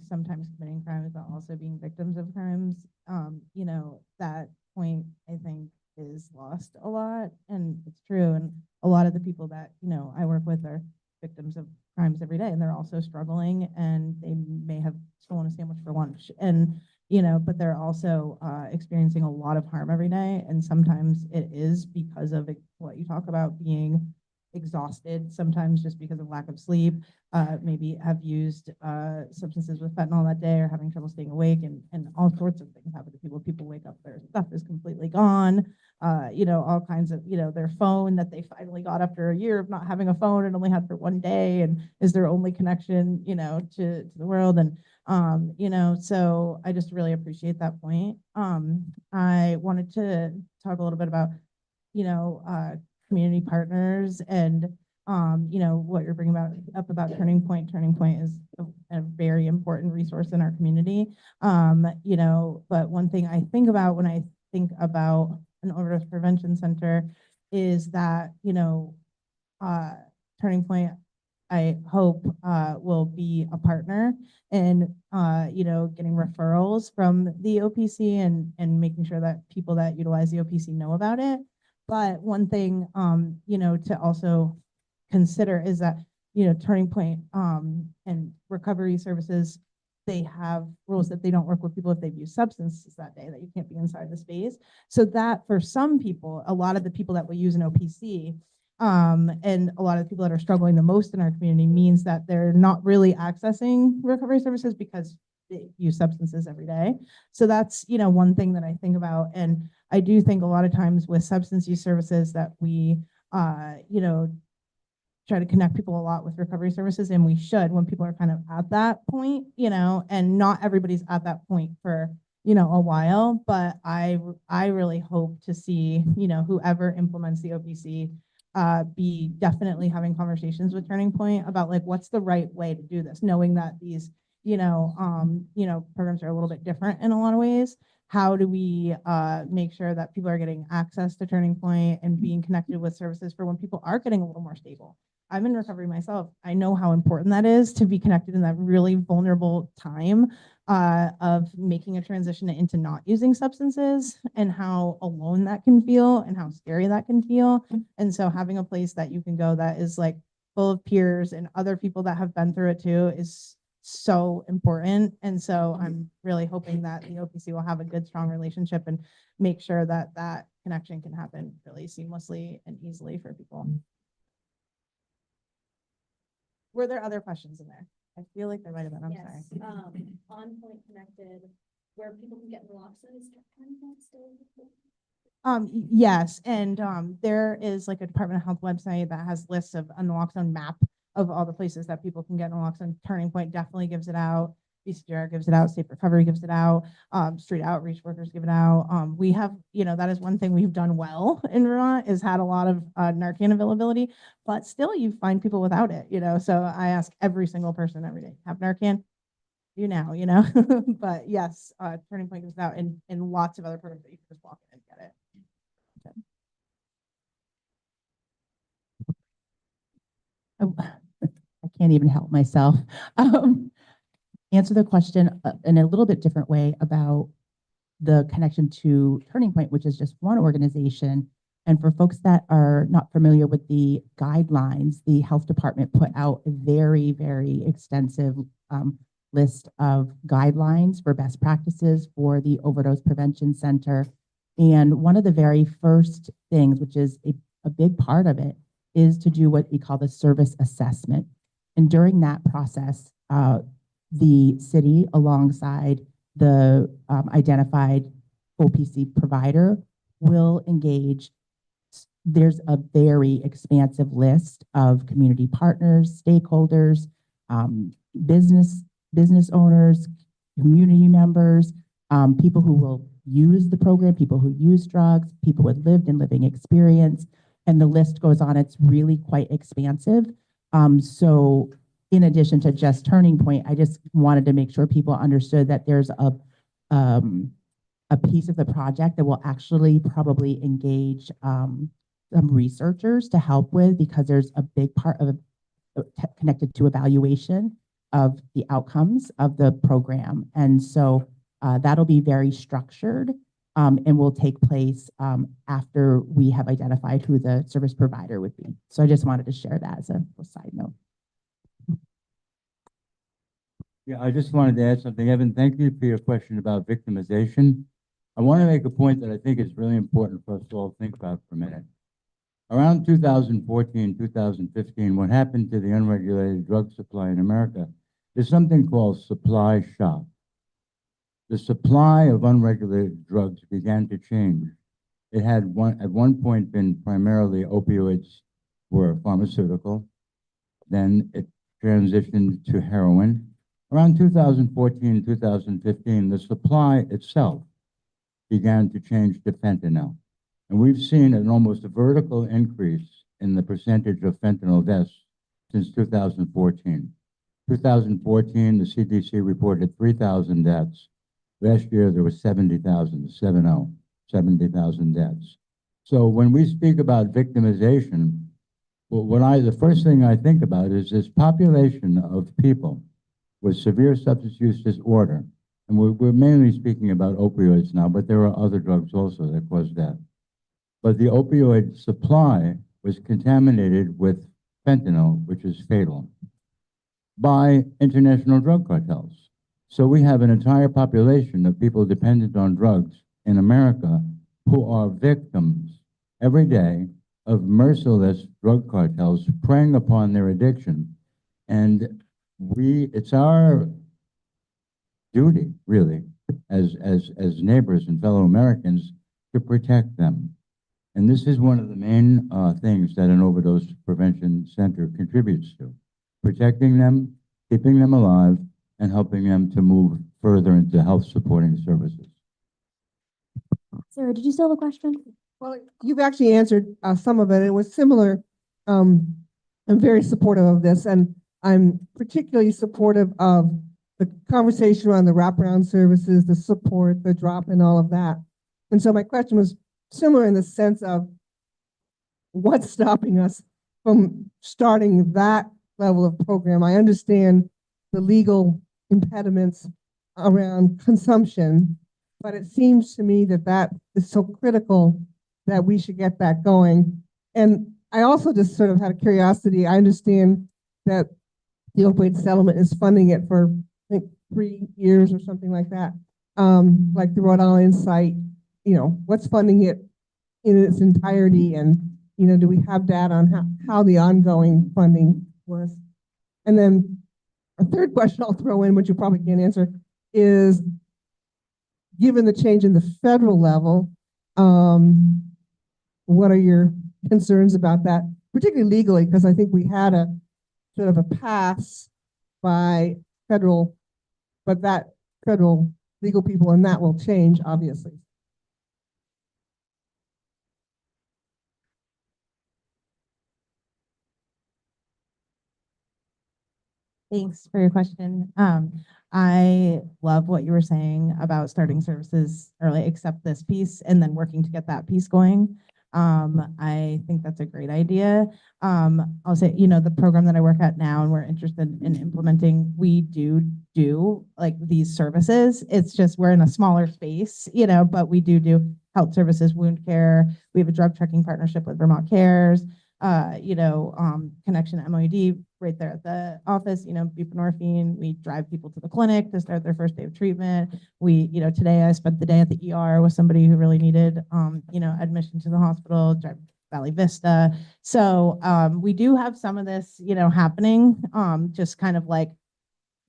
sometimes committing crimes, but also being victims of crimes, that point, I think, is lost a lot. And it's true. And a lot of the people that, I work with are victims of crimes every day, and they're also struggling, and they may have stolen a sandwich for lunch. And, but they're also experiencing a lot of harm every day. And sometimes it is because of what you talk about, being exhausted, sometimes just because of lack of sleep, maybe have used substances with fentanyl that day, or having trouble staying awake, and all sorts of things happen to people. People wake up, their stuff is completely gone, all kinds of, their phone that they finally got after a year of not having a phone and only had for one day, and is their only connection, to the world. And, so I just really appreciate that point. I wanted to talk a little bit about, community partners and, what you're bringing up about Turning Point. Turning Point is a very important resource in our community. But one thing I think about when I think about an overdose prevention center is that, Turning Point, I hope, will be a partner in, getting referrals from the OPC and making sure that people that utilize the OPC know about it. But one thing, to also consider is that, Turning Point and recovery services, they have rules that they don't work with people if they've used substances that day, that you can't be inside the space. So that for some people, a lot of the people that will use an OPC, And a lot of the people that are struggling the most in our community means that they're not really accessing recovery services because they use substances every day. So that's, one thing that I think about. And I do think a lot of times with substance use services that we, try to connect people a lot with recovery services, and we should when people are kind of at that point, and not everybody's at that point for, a while, but I really hope to see, whoever implements the OPC be definitely having conversations with Turning Point about like what's the right way to do this, knowing that these, programs are a little bit different in a lot of ways. How do we make sure that people are getting access to Turning Point and being connected with services for when people are getting a little more stable? I'm in recovery myself. I know how important that is to be connected in that really vulnerable time of making a transition into not using substances, and how alone that can feel and how scary that can feel. And so having a place that you can go that is like full of peers and other people that have been through it too is so important. And so I'm really hoping that the OPC will have a good, strong relationship and make sure that that connection can happen really seamlessly and easily for people. Were there other questions in there? I feel like there might have been. I'm sorry. On point connected, where people can get naloxone, is that still? Yes, and there is like a Department of Health website that has lists of a naloxone map of all the places that people can get naloxone. Turning Point definitely gives it out. BCGR gives it out. Safe Recovery gives it out. Street outreach workers give it out. We have, that is one thing we've done well in Vermont, is had a lot of Narcan availability, but still you find people without it, So I ask every single person every day, have Narcan? You now, but yes, Turning Point gives it out, and lots of other programs that you can just walk in and get it. I can't even help myself. Answer the question in a little bit different way about the connection to Turning Point, which is just one organization. And for folks that are not familiar with the guidelines, the health department put out a very, very extensive list of guidelines for best practices for the Overdose Prevention Center. And one of the very first things, which is a big part of it, is to do what we call the service assessment. And during that process, the city, alongside the identified OPC provider, will engage. There's a very expansive list of community partners, stakeholders, business owners, community members, people who will use the program, people who use drugs, people with lived and living experience, and the list goes on. It's really quite expansive. So in addition to just Turning Point, I just wanted to make sure people understood that there's a piece of the project that will actually probably engage some researchers to help with, because there's a big part of connected to evaluation of the outcomes of the program. And so that'll be very structured and will take place after we have identified who the service provider would be. So I just wanted to share that as a side note. Yeah, I just wanted to add something. Evan, thank you for your question about victimization. I want to make a point that I think is really important for us to all think about for a minute. Around 2014, 2015, what happened to the unregulated drug supply in America is something called supply shock. The supply of unregulated drugs began to change. It had at one point been primarily opioids were pharmaceutical. Then it transitioned to heroin. Around 2014, 2015, the supply itself began to change to fentanyl. And we've seen an almost a vertical increase in the percentage of fentanyl deaths since 2014. 2014, the CDC reported 3,000 deaths. Last year, there was 70,000 deaths. So when we speak about victimization, well, the first thing I think about is this population of people with severe substance use disorder. And we're mainly speaking about opioids now, but there are other drugs also that cause death. But the opioid supply was contaminated with fentanyl, which is fatal, by international drug cartels. So we have an entire population of people dependent on drugs in America who are victims every day of merciless drug cartels preying upon their addiction. And it's our duty, really, as neighbors and fellow Americans, to protect them. And this is one of the main things that an overdose prevention center contributes to: protecting them, keeping them alive, and helping them to move further into health supporting services. Sarah, did you still have a question? Well, you've actually answered some of it. It was similar. I'm very supportive of this, and I'm particularly supportive of the conversation around the wraparound services, the support, the drop, and all of that. And so my question was similar in the sense of what's stopping us from starting that level of program. I understand the legal impediments around consumption, but it seems to me that that is so critical that we should get that going. And I also just sort of had a curiosity. I understand that the opioid settlement is funding it for, I think, 3 years or something like that. Like the Rhode Island site, what's funding it in its entirety, and do we have data on how the ongoing funding was? And then a third question I'll throw in, which you probably can't answer, is given the change in the federal level, what are your concerns about that, particularly legally? Because I think we had a sort of a pass by federal, but that federal legal people, and that will change, obviously. Thanks for your question. I love what you were saying about starting services early, except this piece, and then working to get that piece going. I think that's a great idea. I'll say, the program that I work at now and we're interested in implementing, we do like these services. It's just we're in a smaller space, but we do health services, wound care. We have a drug tracking partnership with Vermont Cares. Connection MOED right there at the office, buprenorphine. We drive people to the clinic to start their first day of treatment. Today I spent the day at the ER with somebody who really needed, admission to the hospital, drive Valley Vista. So we do have some of this, happening, just kind of like,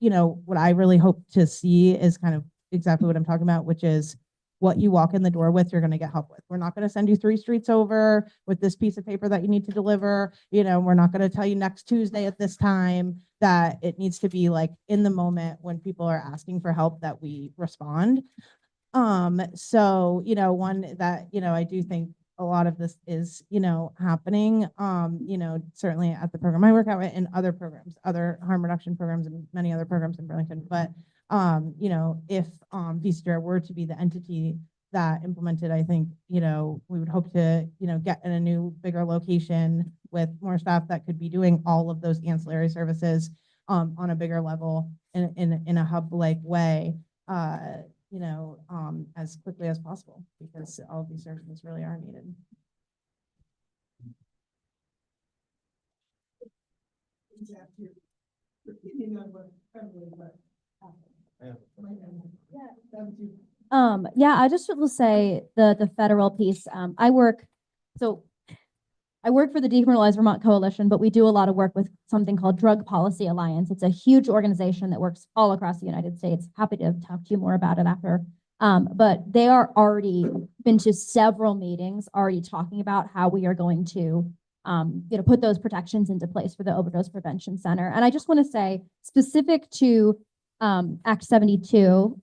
what I really hope to see is kind of exactly what I'm talking about, which is what you walk in the door with, you're going to get help with. We're not going to send you 3 streets over with this piece of paper that you need to deliver. We're not going to tell you next Tuesday at this time. That it needs to be like in the moment when people are asking for help that we respond. So, one that, I do think a lot of this is, happening, certainly at the program I work at and other programs, other harm reduction programs and many other programs in Burlington. But if VCR were to be the entity that implemented, I think, we would hope to, get in a new, bigger location with more staff that could be doing all of those ancillary services on a bigger level in a hub-like way, as quickly as possible, because all of these services really are needed. Yeah, I just will say the federal piece. I work for the Decriminalized Vermont Coalition, but we do a lot of work with something called Drug Policy Alliance. It's a huge organization that works all across the United States. Happy to talk to you more about it after. But they are already been to several meetings, already talking about how we are going to put those protections into place for the Overdose Prevention Center. And I just want to say, specific to Act 72,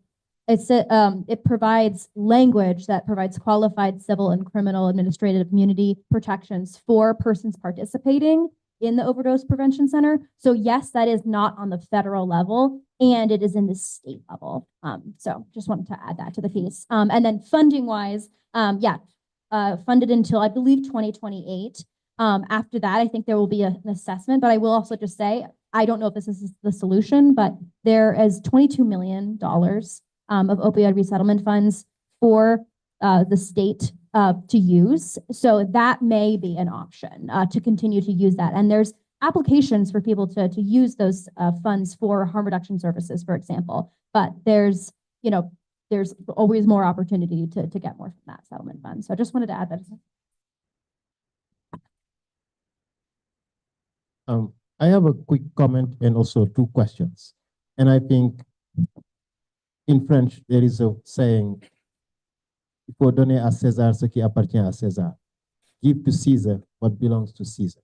it provides language that provides qualified civil and criminal administrative immunity protections for persons participating in the Overdose Prevention Center. So yes, that is not on the federal level, and it is in the state level. So just wanted to add that to the piece. And then funding wise, funded until I believe 2028. After that, I think there will be an assessment, but I will also just say, I don't know if this is the solution, but there is $22 million of opioid resettlement funds for the state to use. So that may be an option to continue to use that. And there's applications for people to use those funds for harm reduction services, for example. But there's always more opportunity to get more from that settlement fund. So I just wanted to add that. I have a quick comment and also two questions. And I think in French, there is a saying, il faut donner à César ce qui appartient à César. Give to Caesar what belongs to Caesar.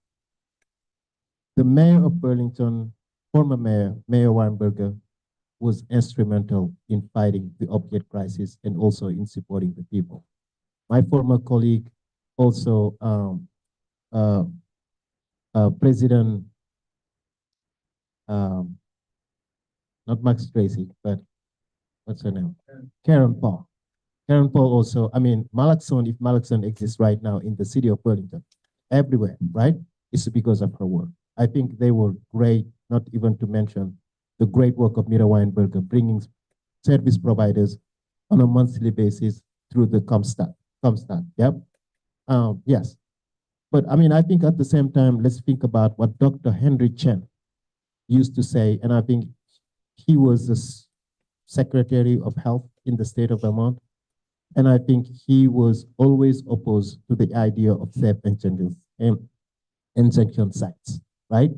The mayor of Burlington, former mayor, Mayor Weinberger, was instrumental in fighting the opiate crisis and also in supporting the people. My former colleague, also President, not Max Tracy, but what's her name? Karen Paul. Karen Paul also, I mean, Malaxon, if Malaxon exists right now in the city of Burlington, everywhere, right? It's because of her work. I think they were great, not even to mention the great work of Mira Weinberger, bringing service providers on a monthly basis through the Comstat, yep. Yes, but I mean, I think at the same time, let's think about what Dr. Henry Chen used to say, and I think he was the Secretary of Health in the state of Vermont, and I think he was always opposed to the idea of safe injection sites, right?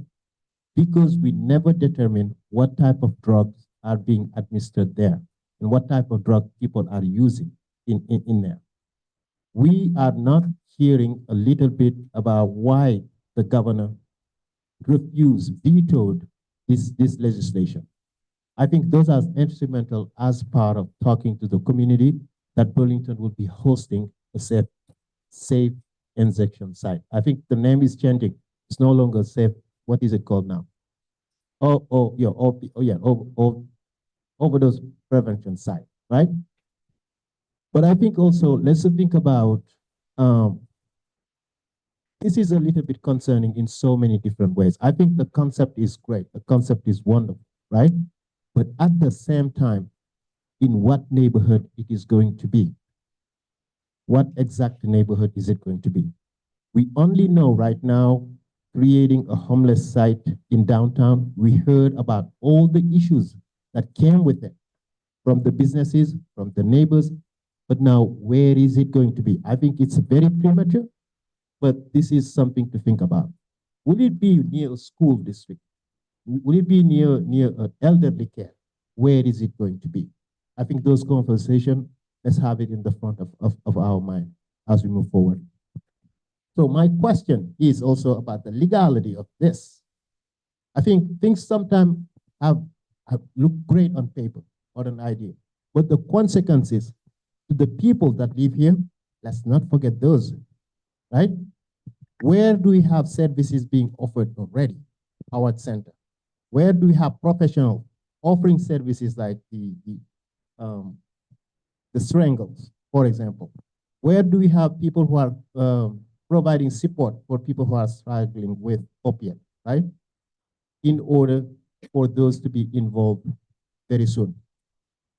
Because we never determine what type of drugs are being administered there and what type of drug people are using in there. We are not hearing a little bit about why the governor vetoed this legislation. I think those are instrumental as part of talking to the community that Burlington will be hosting a safe injection site. I think the name is changing. It's no longer safe. What is it called now? Overdose prevention site, right? But I think also, let's think about, this is a little bit concerning in so many different ways. I think the concept is great. The concept is wonderful, right? But at the same time, in what neighborhood it is going to be? What exact neighborhood is it going to be? We only know right now, creating a homeless site in downtown, we heard about all the issues that came with it, from the businesses, from the neighbors, but now where is it going to be? I think it's very premature, but this is something to think about. Will it be near a school district? Will it be near an elderly care? Where is it going to be? I think those conversations, let's have it in the front of our mind as we move forward. So my question is also about the legality of this. I think things sometimes have look great on paper or an idea, but the consequences to the people that live here, let's not forget those, right? Where do we have services being offered already? Howard Center. Where do we have professionals offering services like the strangles, for example? Where do we have people who are providing support for people who are struggling with opiate, right? In order for those to be involved very soon.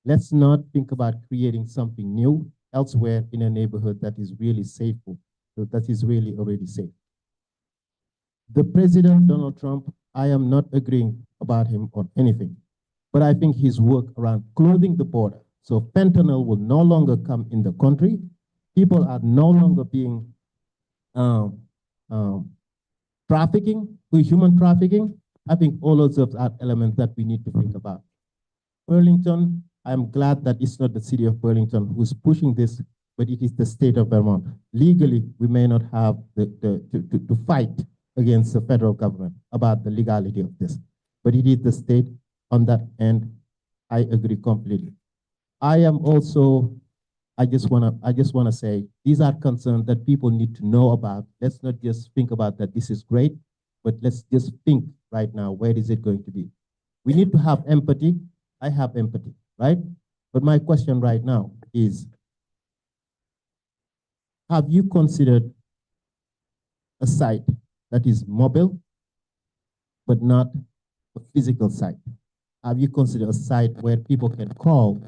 Let's not think about creating something new elsewhere in a neighborhood that is really safe, so that is really already safe. The President, Donald Trump, I am not agreeing about him on anything, but I think his work around closing the border, so fentanyl will no longer come in the country. People are no longer being trafficking, human trafficking. I think all of those are elements that we need to think about. Burlington, I'm glad that it's not the city of Burlington who's pushing this, but it is the state of Vermont. Legally, we may not have to fight against the federal government about the legality of this, but it is the state on that end. I agree completely. I am also, I just wanna say, these are concerns that people need to know about. Let's not just think about that this is great, but let's just think right now, where is it going to be? We need to have empathy. I have empathy, right? But my question right now is, have you considered a site that is mobile, but not a physical site? Have you considered a site where people can call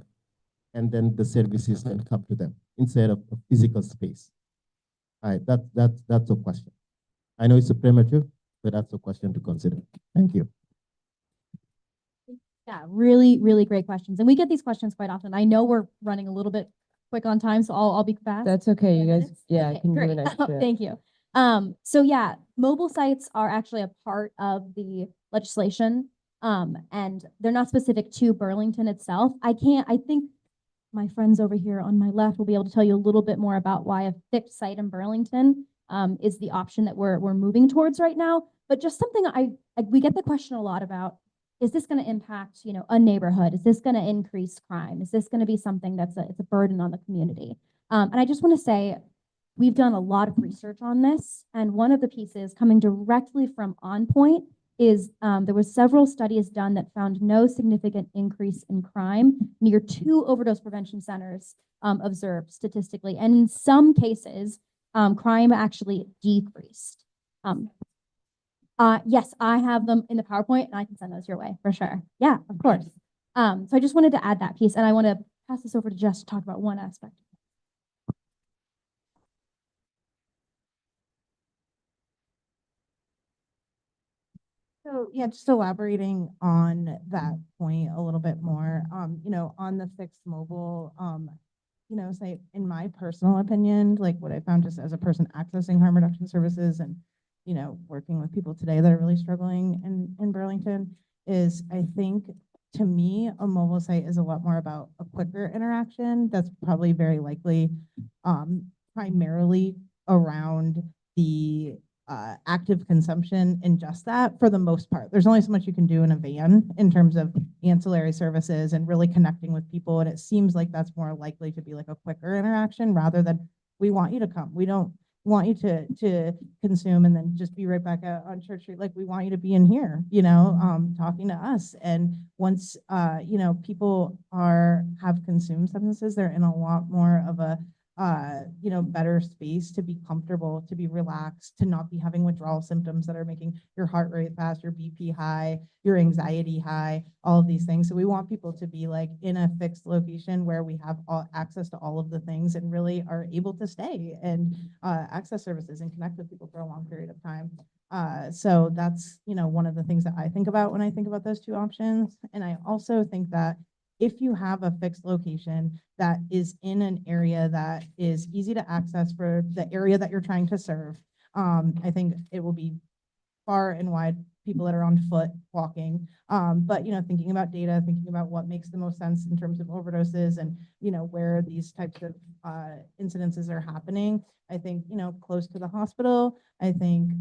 and then the services can come to them instead of a physical space? All right, that's a question. I know it's a premature, but that's a question to consider. Thank you. Yeah, really, really great questions. And we get these questions quite often. I know we're running a little bit quick on time, so I'll be fast. That's okay, you guys. Yeah, I Okay, can do great. the next bit. Thank you. So yeah, mobile sites are actually a part of the legislation, and they're not specific to Burlington itself. I think my friends over here on my left will be able to tell you a little bit more about why a fixed site in Burlington is the option that we're moving towards right now. But just something we get the question a lot about, is this going to impact, a neighborhood? Is this going to increase crime? Is this going to be something it's a burden on the community? And I just want to say, we've done a lot of research on this, and one of the pieces coming directly from On Point is there were several studies done that found no significant increase in crime near 2 overdose prevention centers observed statistically. And in some cases, crime actually decreased. Yes, I have them in the PowerPoint and I can send those your way for sure. Yeah, of course. So I just wanted to add that piece, and I want to pass this over to Jess to talk about one aspect. So yeah, just elaborating on that point a little bit more, on the fixed mobile, say in my personal opinion, like what I found just as a person accessing harm reduction services and, working with people today that are really struggling in Burlington is, I think, to me, a mobile site is a lot more about a quicker interaction. That's probably very likely primarily around the active consumption and just that for the most part. There's only so much you can do in a van in terms of ancillary services and really connecting with people. And it seems like that's more likely to be like a quicker interaction rather than we want you to come. We don't want you to consume and then just be right back out on Church Street. Like we want you to be in here, talking to us. And once, people have consumed substances, they're in a lot more of a better space to be comfortable, to be relaxed, to not be having withdrawal symptoms that are making your heart rate fast, your BP high, your anxiety high, all of these things. So we want people to be like in a fixed location where we have access to all of the things and really are able to stay and access services and connect with people for a long period of time. So that's, one of the things that I think about when I think about those two options. And I also think that if you have a fixed location that is in an area that is easy to access for the area that you're trying to serve, I think it will be far and wide people that are on foot walking. But, thinking about data, thinking about what makes the most sense in terms of overdoses and, where these types of incidences are happening. I think, close to the hospital, I think,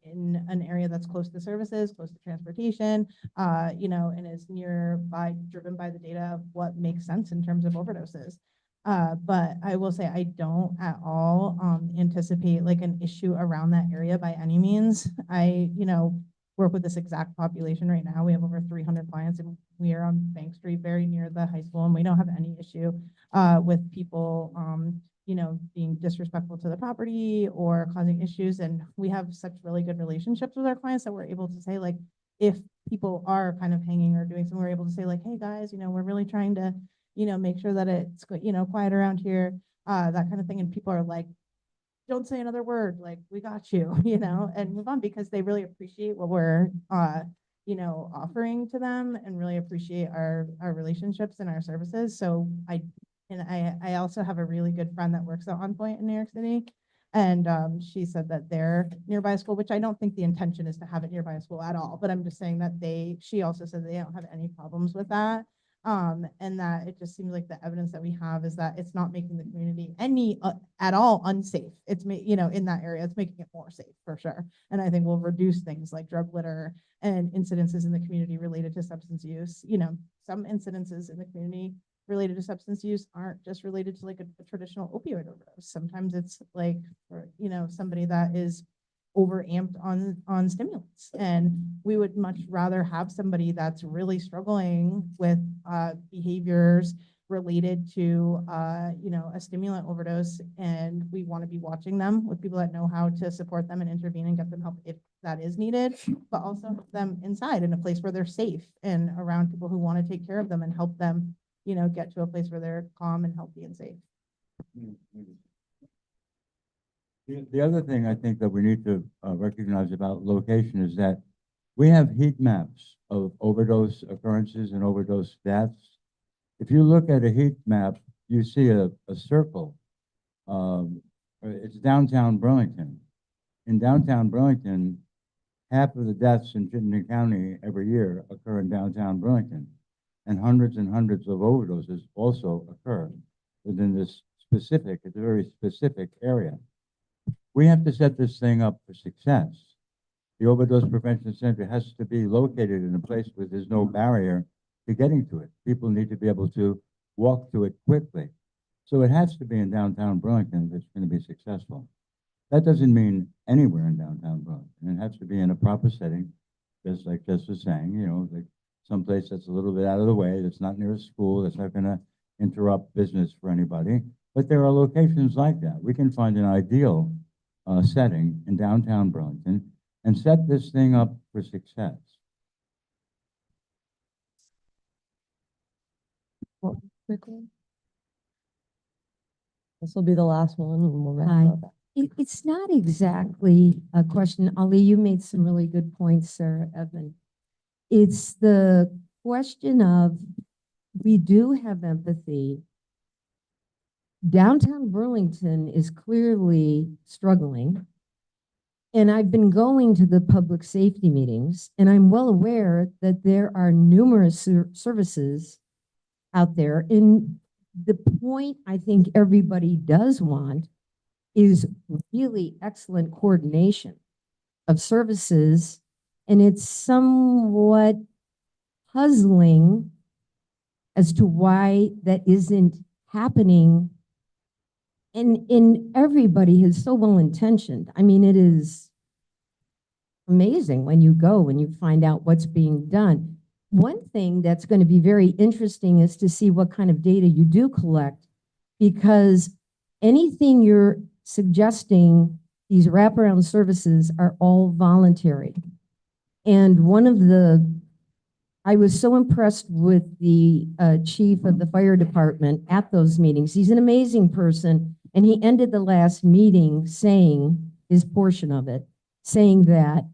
in an area that's close to services, close to transportation, and is nearby, driven by the data of what makes sense in terms of overdoses. But I will say I don't at all anticipate like an issue around that area by any means. I, work with this exact population right now. We have over 300 clients and we are on Bank Street, very near the high school, and we don't have any issue with people, being disrespectful to the property or causing issues. And we have such really good relationships with our clients that we're able to say, like, if people are kind of hanging or doing something, we're able to say like, hey guys, we're really trying to, make sure that it's, quiet around here, that kind of thing. And people are like, don't say another word, like, we got you, and move on because they really appreciate what we're, offering to them and really appreciate our relationships and our services. So I also have a really good friend that works at On Point in New York City. And she said that they're nearby a school, which I don't think the intention is to have it nearby a school at all. But I'm just saying that she also said they don't have any problems with that. And that it just seems like the evidence that we have is that it's not making the community any at all unsafe. It's in that area, it's making it more safe for sure. And I think we'll reduce things like drug litter and incidences in the community related to substance use. Some incidences in the community related to substance use aren't just related to like a traditional opioid overdose. Sometimes it's like, somebody that is overamped on stimulants, and we would much rather have somebody that's really struggling with behaviors related to a stimulant overdose, and we want to be watching them with people that know how to support them and intervene and get them help if that is needed, but also help them inside in a place where they're safe and around people who want to take care of them and help them get to a place where they're calm and healthy and safe. The other thing I think that we need to recognize about location is that we have heat maps of overdose occurrences and overdose deaths. If you look at a heat map, you see a circle. It's downtown Burlington. in downtown Burlington, half of the deaths in Chittenden County every year occur in downtown Burlington. And hundreds of overdoses also occur within this specific, it's a very specific area. We have to set this thing up for success. The Overdose Prevention Center has to be located in a place where there's no barrier to getting to it. People need to be able to walk to it quickly. So it has to be in downtown Burlington that's going to be successful. That doesn't mean anywhere in downtown Burlington. It has to be in a proper setting, just like Jess was saying, you know, like someplace that's a little bit out of the way, that's not near a school, that's not going to interrupt business for anybody. But there are locations like that. We can find an ideal setting in downtown Burlington and set this thing up for success. Well, quickly. This will be the last one and we'll wrap Hi. up. It's not exactly a question. Ali, you made some really good points, Sarah, Evan. It's the question of, we do have empathy. Downtown Burlington is clearly struggling. And I've been going to the public safety meetings, and I'm well aware that there are numerous services out there. And the point I think everybody does want is really excellent coordination of services. And it's somewhat puzzling as to why that isn't happening. And everybody is so well intentioned. I mean, it is amazing when you go and you find out what's being done. One thing that's going to be very interesting is to see what kind of data you do collect, because anything you're suggesting, these wraparound services are all voluntary. And I was so impressed with the chief of the fire department at those meetings. He's an amazing person. And he ended the last meeting saying, his portion of it, saying that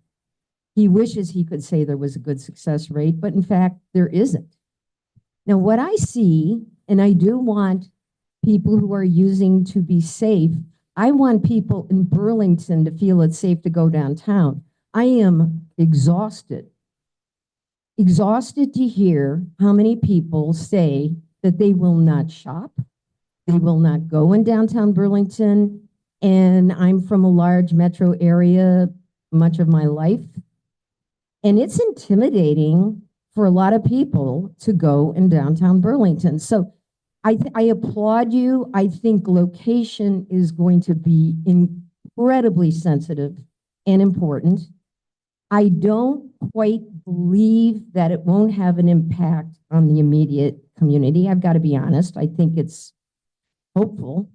he wishes he could say there was a good success rate, but in fact, there isn't. Now, what I see, and I do want people who are using to be safe, I want people in Burlington to feel it's safe to go downtown. I am exhausted to hear how many people say that they will not shop, they will not go in downtown Burlington, and I'm from a large metro area much of my life, and it's intimidating for a lot of people to go in downtown Burlington. So I applaud you. I think location is going to be incredibly sensitive and important. I don't quite believe that it won't have an impact on the immediate community. I've got to be honest. I think it's hopeful.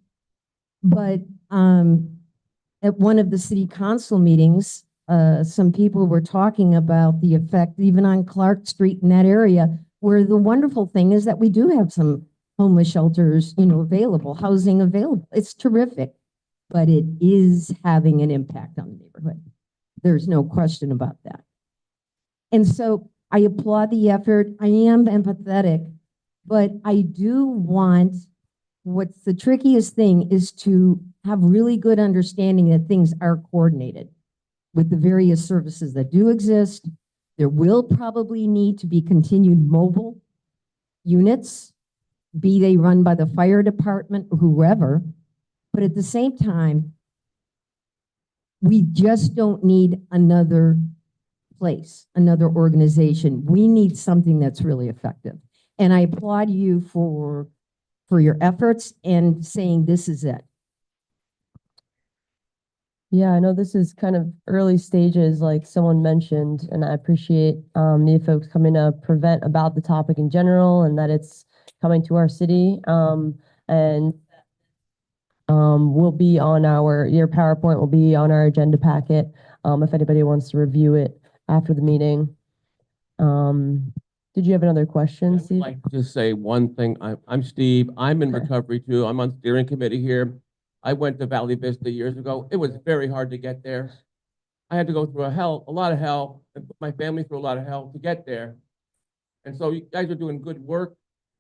But at one of the city council meetings, some people were talking about the effect even on Clark Street in that area, where the wonderful thing is that we do have some homeless shelters, available, housing available. It's terrific, but it is having an impact on the neighborhood. There's no question about that. And so I applaud the effort. I am empathetic, but I do want, what's the trickiest thing is to have really good understanding that things are coordinated with the various services that do exist. There will probably need to be continued mobile units, be they run by the fire department or whoever. But at the same time, we just don't need another place, another organization. We need something that's really effective. And I applaud you for your efforts and saying this is it. Yeah, I know this is kind of early stages, like someone mentioned, and I appreciate you folks coming to prevent about the topic in general and that it's coming to our city. And will be on your PowerPoint will be on our agenda packet if anybody wants to review it after the meeting. Did you have another question, I'd Steve? like to just say one thing. I'm Steve. I'm in recovery too. I'm on steering committee here. I went to Valley Vista years ago. It was very hard to get there. I had to go through a lot of hell, and put my family through a lot of hell to get there. And so you guys are doing good work.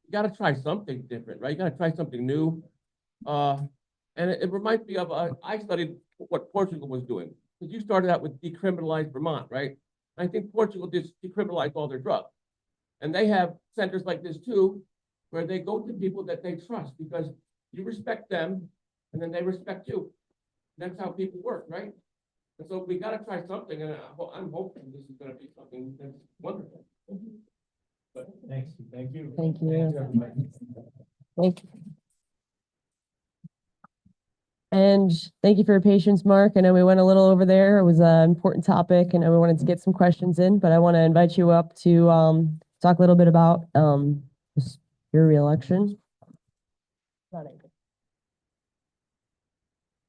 You got to try something different, right? You got to try something new. And it reminds me of, I studied what Portugal was doing. because you started out with decriminalized Vermont, right? I think Portugal just decriminalized all their drugs. And they have centers like this too, where they go to people that they trust because you respect them and then they respect you. That's how people work, right? And so we gotta try something, and I'm hoping this is gonna be something that's wonderful. But Thanks. Thank you. Thank you. Thank you. And thank you for your patience, Mark. I know we went a little over there. It was an important topic and we wanted to get some questions in, but I want to invite you up to talk a little bit about just your reelection.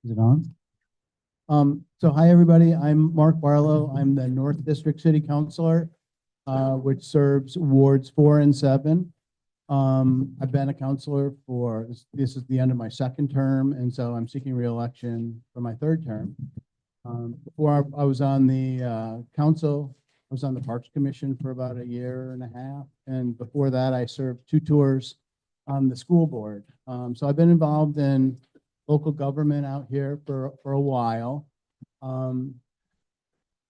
Is it on? So hi, everybody. I'm Mark Barlow. I'm the North District City Councilor, which serves wards 4 and 7. I've been a councilor for, this is the end of my 2nd term, and so I'm seeking reelection for my 3rd term. Before I was on the council, I was on the Parks Commission for about a year and a half, and before that, I served 2 tours on the school board. So I've been involved in local government out here for a while.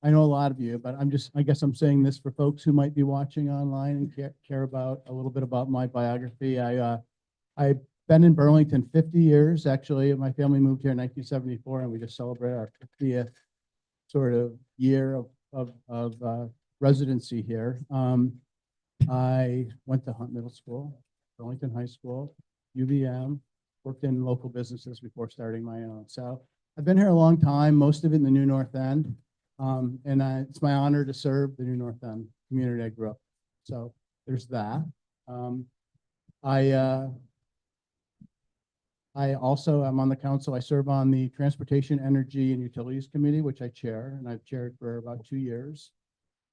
I know a lot of you, but I guess I'm saying this for folks who might be watching online and care about a little bit about my biography. I've been in Burlington 50 years, actually. My family moved here in 1974, and we just celebrated our 50th sort of year of residency here. I went to Hunt Middle School, Burlington High School, UVM, worked in local businesses before starting my own. So I've been here a long time, most of it in the New North End. And it's my honor to serve the New North End community I grew up. So there's that. I also am on the council. I serve on the Transportation, Energy, and Utilities Committee, which I chair, and I've chaired for about 2 years.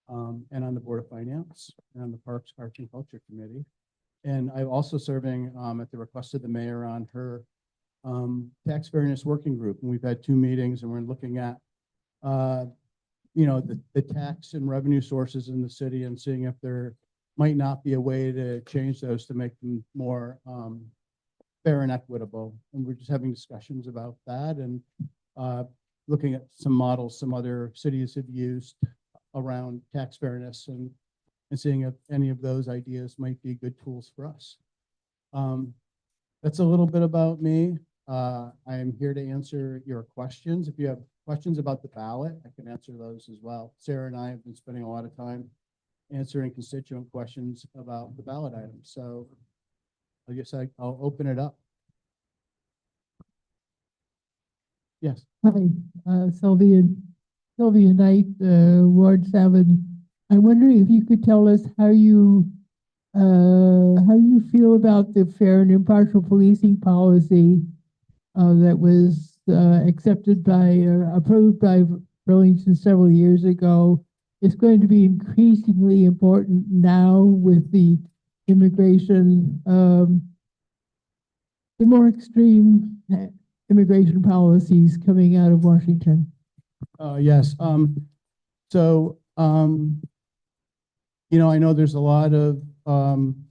And on the Board of Finance and on the Parks, Arts, and Culture Committee. And I'm also serving at the request of the mayor on her tax fairness working group. And we've had 2 meetings, and we're looking at the tax and revenue sources in the city and seeing if there might not be a way to change those to make them more fair and equitable. And we're just having discussions about that and looking at some models some other cities have used around tax fairness and seeing if any of those ideas might be good tools for us. That's a little bit about me. I am here to answer your questions. If you have questions about the ballot, I can answer those as well. Sarah and I have been spending a lot of time answering constituent questions about the ballot items. So I guess I'll open it up. Yes. Hi, Sylvia Knight, Ward 7. I'm wondering if you could tell us how you feel about the fair and impartial policing policy that was approved by Burlington several years ago. It's going to be increasingly important now with the immigration, the more extreme immigration policies coming out of Washington. Yes. I know there's a lot of,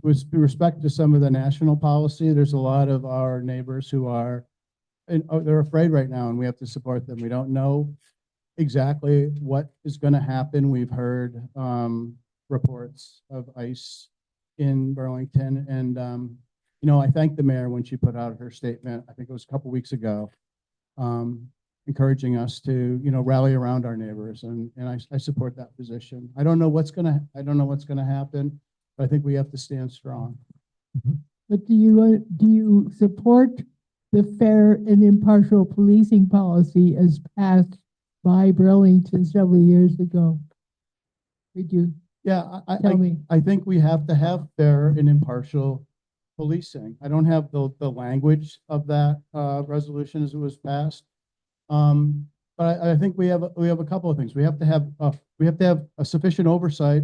with respect to some of the national policy, there's a lot of our neighbors who are, they're afraid right now, and we have to support them. We don't know exactly what is going to happen. We've heard reports of ICE in Burlington, and I thank the mayor when she put out her statement. I think it was a couple weeks ago, encouraging us to rally around our neighbors, and I support that position. I don't know what's gonna happen, but I think we have to stand strong. But do you support the fair and impartial policing policy as passed by Burlington several years ago? Did you? Yeah, tell me? I think we have to have fair and impartial policing. I don't have the language of that resolution as it was passed. But I think we have a couple of things. We have to have a sufficient oversight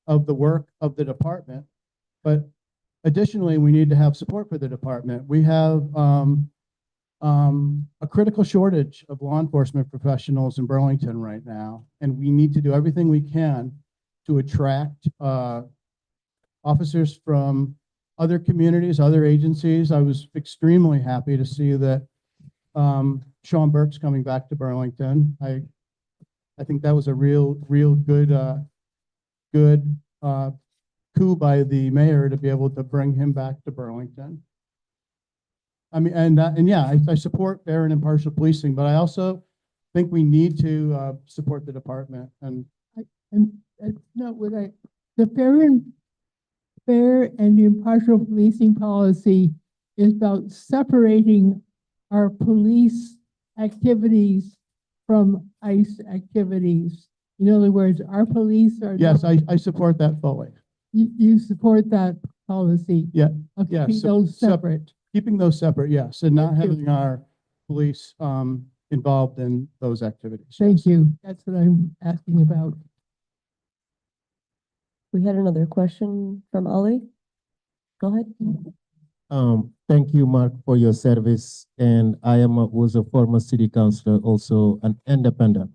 of the work of the department, but additionally, we need to have support for the department. We have a critical shortage of law enforcement professionals in Burlington right now, and we need to do everything we can to attract officers from other communities, other agencies. I was extremely happy to see that Sean Burke's coming back to Burlington. I I think that was a real good, good, coup by the mayor to be able to bring him back to Burlington. I mean, and yeah, I support fair and impartial policing, but I also think we need to, support the department and And that's not what the fair and impartial policing policy is about separating our police activities from ICE activities. In other words, our police are. yes, I support that fully. You support that policy? Yeah, Of yeah. keeping those separate? Keeping those separate, yes, and not Thank you. having our police, involved in those activities. Thank you. That's what I'm asking about. We had another question from Ali. Go ahead. Thank you, Mark, for your service. And was a former city councilor, also an independent.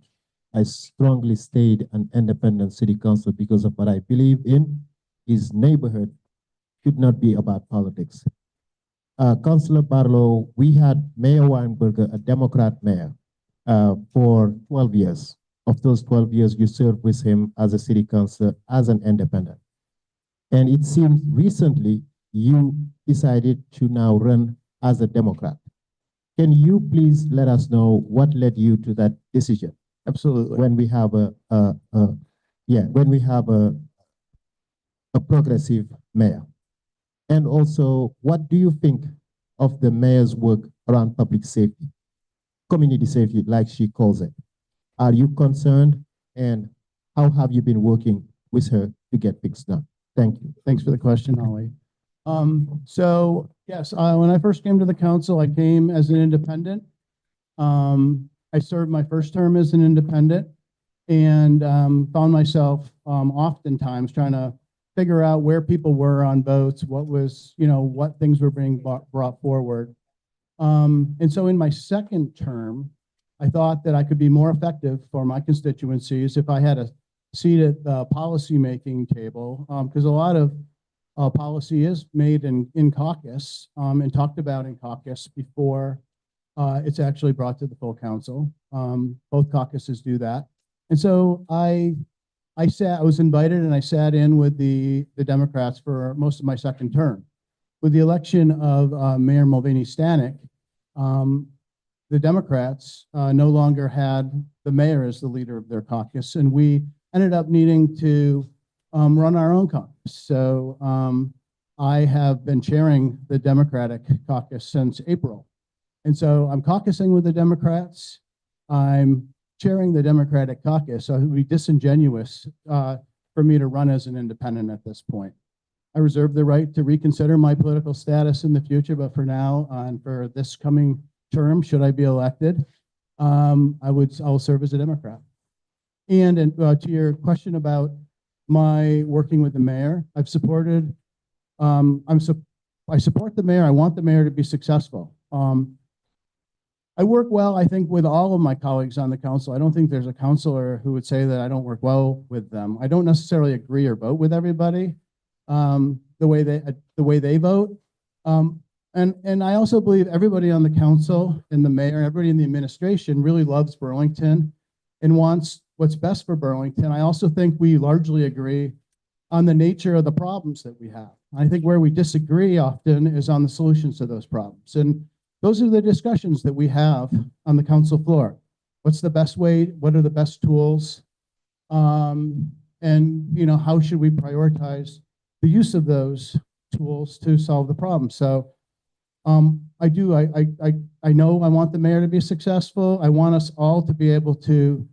I strongly stayed an independent city councilor because of what I believe in. His neighborhood should not be about politics. Councilor Barlow, we had Mayor Weinberger, a Democrat mayor, for 12 years. Of those 12 years, you served with him as a city councilor, as an independent. And it seems recently you decided to now run as a Democrat. Can you please let us know what led you to that decision? Absolutely. When we have when we have a progressive mayor. And also, what do you think of the mayor's work around public safety, community safety, like she calls it? Are you concerned, and how have you been working with her to get things done? Thank you. Thanks for the question, Holly. So yes, when I first came to the council, I came as an independent. I served my first term as an independent and found myself oftentimes trying to figure out where people were on votes, what was, what things were being brought forward. And so in my second term, I thought that I could be more effective for my constituencies if I had a seat at the policy-making table, because a lot of policy is made in caucus and talked about in caucus before it's actually brought to the full council. Both caucuses do that. And so I was invited and I sat in with the Democrats for most of my second term. With the election of Mayor Mulvaney Stanek, the Democrats no longer had the mayor as the leader of their caucus, and we ended up needing to run our own caucus. So I have been chairing the Democratic caucus since April. And so I'm caucusing with the Democrats. I'm chairing the Democratic caucus, so it would be disingenuous for me to run as an independent at this point. I reserve the right to reconsider my political status in the future, but for now, and for this coming term, should I be elected, I'll serve as a Democrat. And to your question about my working with the mayor, I support the mayor. I want the mayor to be successful. I work well, I think, with all of my colleagues on the council. I don't think there's a councilor who would say that I don't work well with them. I don't necessarily agree or vote with everybody the way they vote. And I also believe everybody on the council and the mayor, everybody in the administration really loves Burlington and wants what's best for Burlington. I also think we largely agree on the nature of the problems that we have. I think where we disagree often is on the solutions to those problems. And those are the discussions that we have on the council floor. What's the best way? What are the best tools? And how should we prioritize the use of those tools to solve the problem? So I know I want the mayor to be successful. I want us all to be able to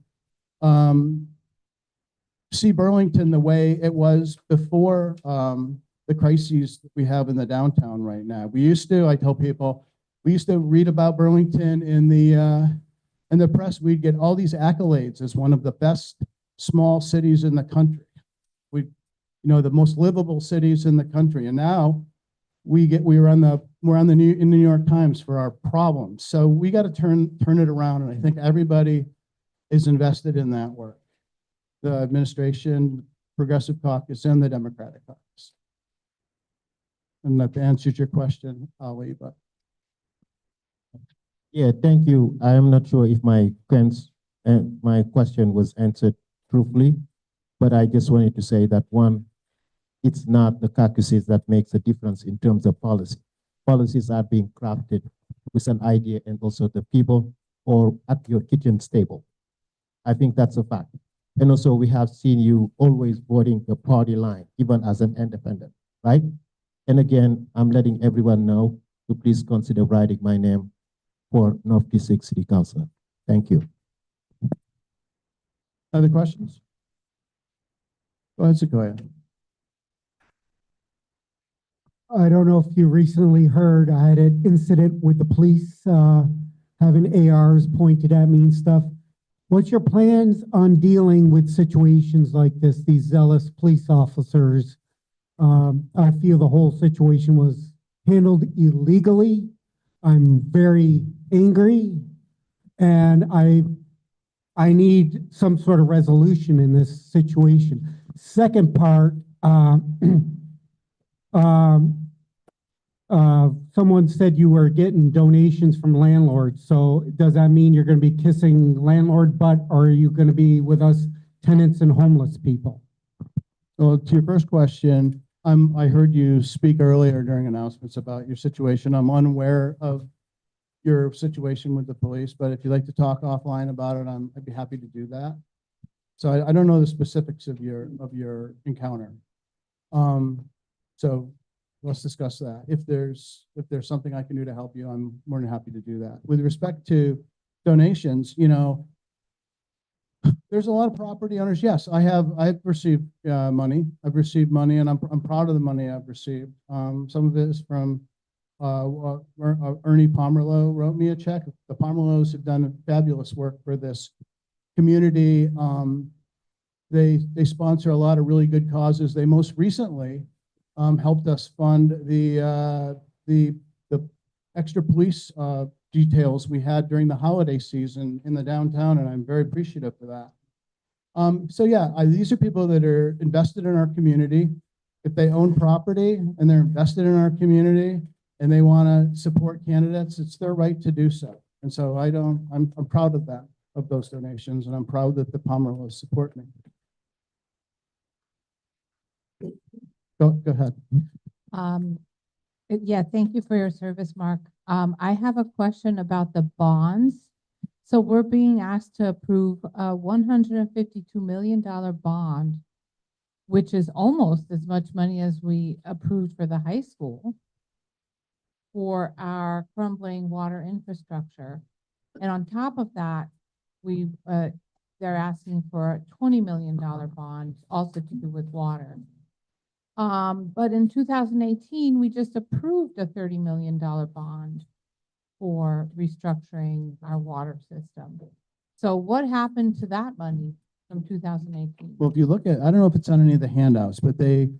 see Burlington the way it was before the crises that we have in the downtown right now. I tell people, we used to read about Burlington in the press. We'd get all these accolades as one of the best small cities in the country. The most livable cities in the country. And now we're in the New York Times for our problems. So we got to turn it around. And I think everybody is invested in that work. The administration, Progressive Caucus, and the Democratic Caucus. And that answers your question, Ali, but. Yeah, thank you. I am not sure if my and my question was answered truthfully, but I just wanted to say that one, it's not the caucuses that makes a difference in terms of policy. Policies are being crafted with an idea and also the people or at your kitchen table. I think that's a fact. And also we have seen you always voting the party line, even as an independent, right? And again, I'm letting everyone know to please consider writing my name for North District City Council. Thank you. Other questions? Go ahead, Sequoia. I don't know if you recently heard, I had an incident with the police, having ARs pointed at me and stuff. What's your plans on dealing with situations like this, these zealous police officers? I feel the whole situation was handled illegally. I'm very angry, and I need some sort of resolution in this situation. Second part, someone said you were getting donations from landlords. So does that mean you're going to be kissing landlord butt, or are you going to be with us tenants and homeless people? Well, to your first question, I heard you speak earlier during announcements about your situation. I'm unaware of your situation with the police, but if you'd like to talk offline about it, I'd be happy to do that. So I don't know the specifics of your encounter. So let's discuss that. If there's something I can do to help you, I'm more than happy to do that. With respect to donations, you know, there's a lot of property owners. Yes, I've received money. I've received money, and I'm proud of the money I've received. Some of it is from Ernie Pomerleau wrote me a check. The Pomerleaus have done fabulous work for this community. They sponsor a lot of really good causes. They most recently helped us fund the extra police details we had during the holiday season in the downtown, and I'm very appreciative for that. So yeah, these are people that are invested in our community. If they own property and they're invested in our community and they want to support candidates, it's their right to do so. And so I'm proud of that, of those donations, and I'm proud that the Pomerleaus support me. Go ahead. Yeah, thank you for your service, Mark. I have a question about the bonds. So we're being asked to approve a $152 million bond, which is almost as much money as we approved for the high school for our crumbling water infrastructure. And on top of that, they're asking for a $20 million bond also to do with water. But in 2018, we just approved a $30 million bond for restructuring our water system. So what happened to that money from 2018? Well, if you look at, I don't know if it's on any of the handouts, but the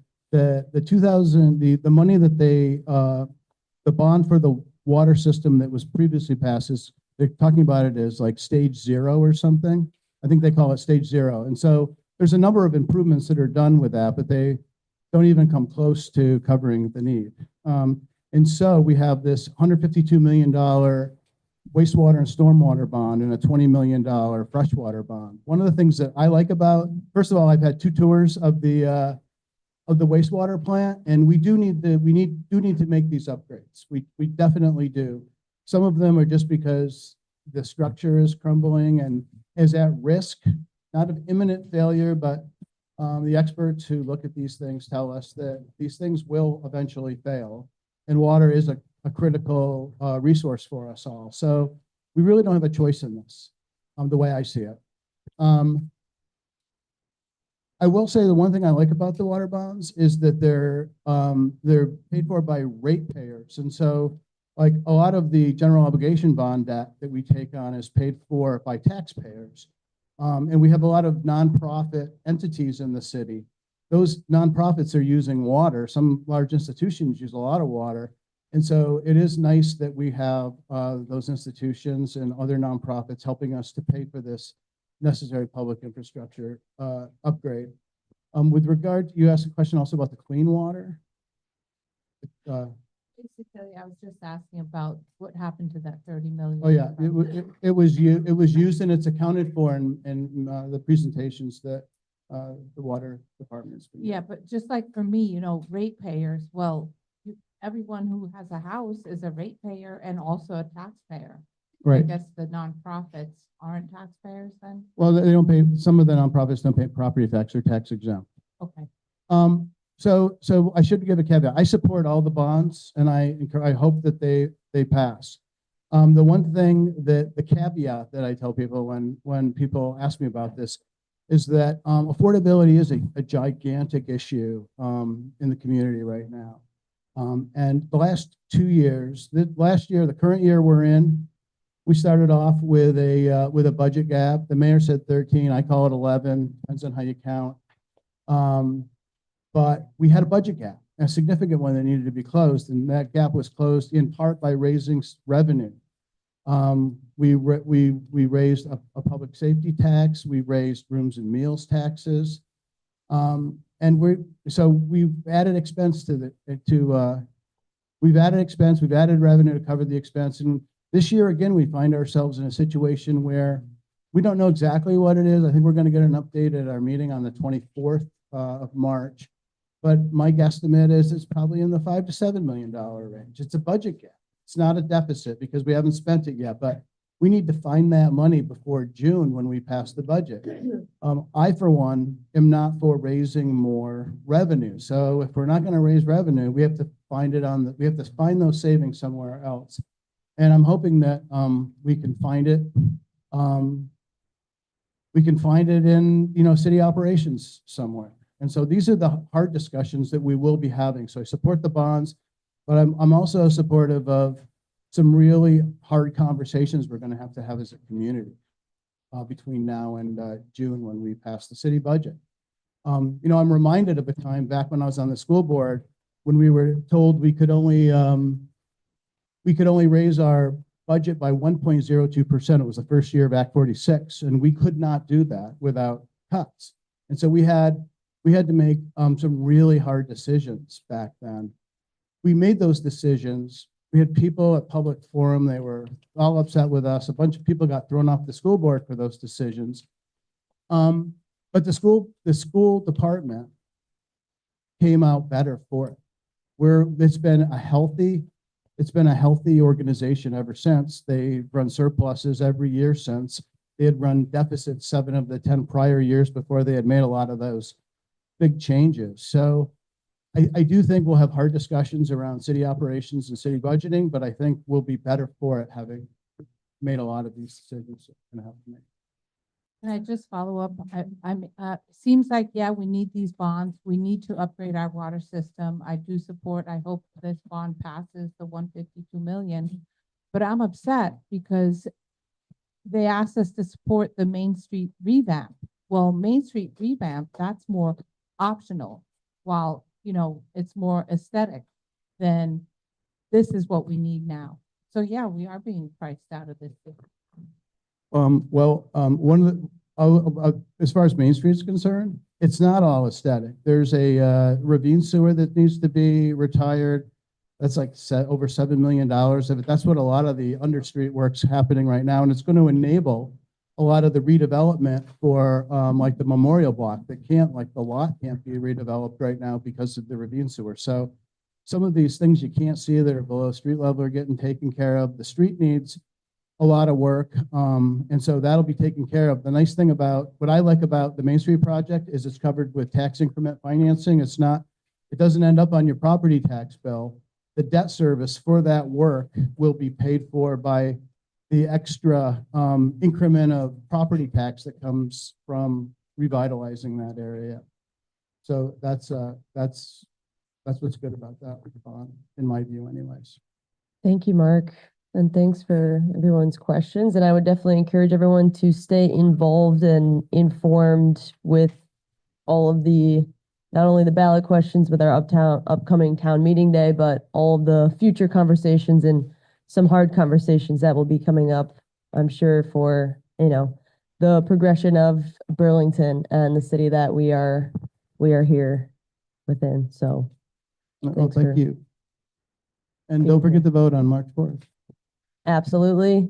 money that the bond for the water system that was previously passed is, they're talking about it as like stage 0 or something. I think they call it stage 0. And so there's a number of improvements that are done with that, but they don't even come close to covering the need. And so we have this $152 million wastewater and stormwater bond and a $20 million freshwater bond. One of the things that I like about, first of all, I've had 2 tours of the wastewater plant, and we do need to make these upgrades. We definitely do. Some of them are just because the structure is crumbling and is at risk, not of imminent failure, but the experts who look at these things tell us that these things will eventually fail, and water is a critical resource for us all. So we really don't have a choice in this, the way I see it. I will say the one thing I like about the water bonds is that they're paid for by ratepayers, and so like a lot of the general obligation bond debt that we take on is paid for by taxpayers. And we have a lot of nonprofit entities in the city. Those nonprofits are using water. Some large institutions use a lot of water. And so it is nice that we have those institutions and other nonprofits helping us to pay for this necessary public infrastructure upgrade. With regard, you asked a question also about the clean water. Basically, I was just asking about what happened to that 30 million. Oh, yeah, it was used and it's accounted for in the presentations that the water department's been. Yeah, but just like for me, ratepayers, well, everyone who has a house is a ratepayer and also a taxpayer. I Right. guess the nonprofits aren't taxpayers then? Well, they don't pay, some of the nonprofits don't pay property tax or tax exempt. Okay. So I should give a caveat. I support all the bonds and I hope that they pass. The one thing that the caveat that I tell people when people ask me about this is that affordability is a gigantic issue in the community right now. And the last 2 years, the current year we're in, we started off with a budget gap. The mayor said 13, I call it 11, depends on how you count. But we had a budget gap, a significant one that needed to be closed, and that gap was closed in part by raising revenue. We raised a public safety tax, we raised rooms and meals taxes, and we've added expense we've added revenue to cover the expense, and this year again we find ourselves in a situation where we don't know exactly what it is. I think we're going to get an update at our meeting on the 24th of March. But my guesstimate is it's probably in the $5 to $7 million range. It's a budget gap. It's not a deficit because we haven't spent it yet, but we need to find that money before June when we pass the budget. I, for one, am not for raising more revenue. So if we're not going to raise revenue, we have to find we have to find those savings somewhere else. And I'm hoping that we can find it. We can find it in, city operations somewhere. And so these are the hard discussions that we will be having. So I support the bonds, but I'm also supportive of some really hard conversations we're going to have as a community between now and June when we pass the city budget. I'm reminded of a time back when I was on the school board when we were told we could only raise our budget by 1.02%. It was the first year of Act 46, and we could not do that without cuts. And so we had to make some really hard decisions back then. We made those decisions. We had people at public forum, they were all upset with us. A bunch of people got thrown off the school board for those decisions. But the school department came out better for it. It's been a healthy organization ever since. They run surpluses every year since. They had run deficits 7 of the 10 prior years before they had made a lot of those big changes. So I do think we'll have hard discussions around city operations and city budgeting, but I think we'll be better for it having made a lot of these decisions that we're gonna have to make. Can I just follow up? Seems like, yeah, we need these bonds. We need to upgrade our water system. I do support, I hope this bond passes the 152 million, but I'm upset because they asked us to support the Main Street revamp. Well, Main Street revamp, that's more optional, while, it's more aesthetic than this is what we need now. So yeah, we are being priced out of this. One of the, as far as Main Street is concerned, it's not all aesthetic. There's a ravine sewer that needs to be retired. That's like over $7 million of it. That's what a lot of the understreet work's happening right now, and it's going to enable a lot of the redevelopment for like the memorial block that the lot can't be redeveloped right now because of the ravine sewer. So some of these things you can't see that are below street level are getting taken care of. The street needs a lot of work, and so that'll be taken care of. The nice thing about what I like about the Main Street project is it's covered with tax increment financing. It doesn't end up on your property tax bill. The debt service for that work will be paid for by the extra increment of property tax that comes from revitalizing that area. So that's what's good about that bond, in my view, anyways. Thank you, Mark. And thanks for everyone's questions. And I would definitely encourage everyone to stay involved and informed with all of not only the ballot questions with our upcoming town meeting day, but all of the future conversations and some hard conversations that will be coming up, I'm sure, for, the progression of Burlington and the city that we are here within. So Well, thank you. And don't forget to vote on March 4th. Absolutely.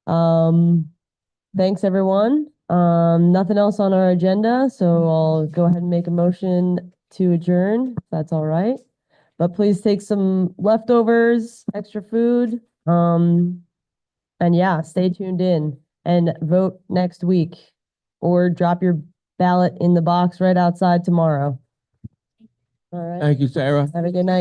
Thanks, everyone. Nothing else on our agenda, so I'll go ahead and make a motion to adjourn, if that's all right. But please take some leftovers, extra food. And yeah, stay tuned in and vote next week or drop your ballot in the box right outside tomorrow. All right. Thank you, Sarah. Have a good night.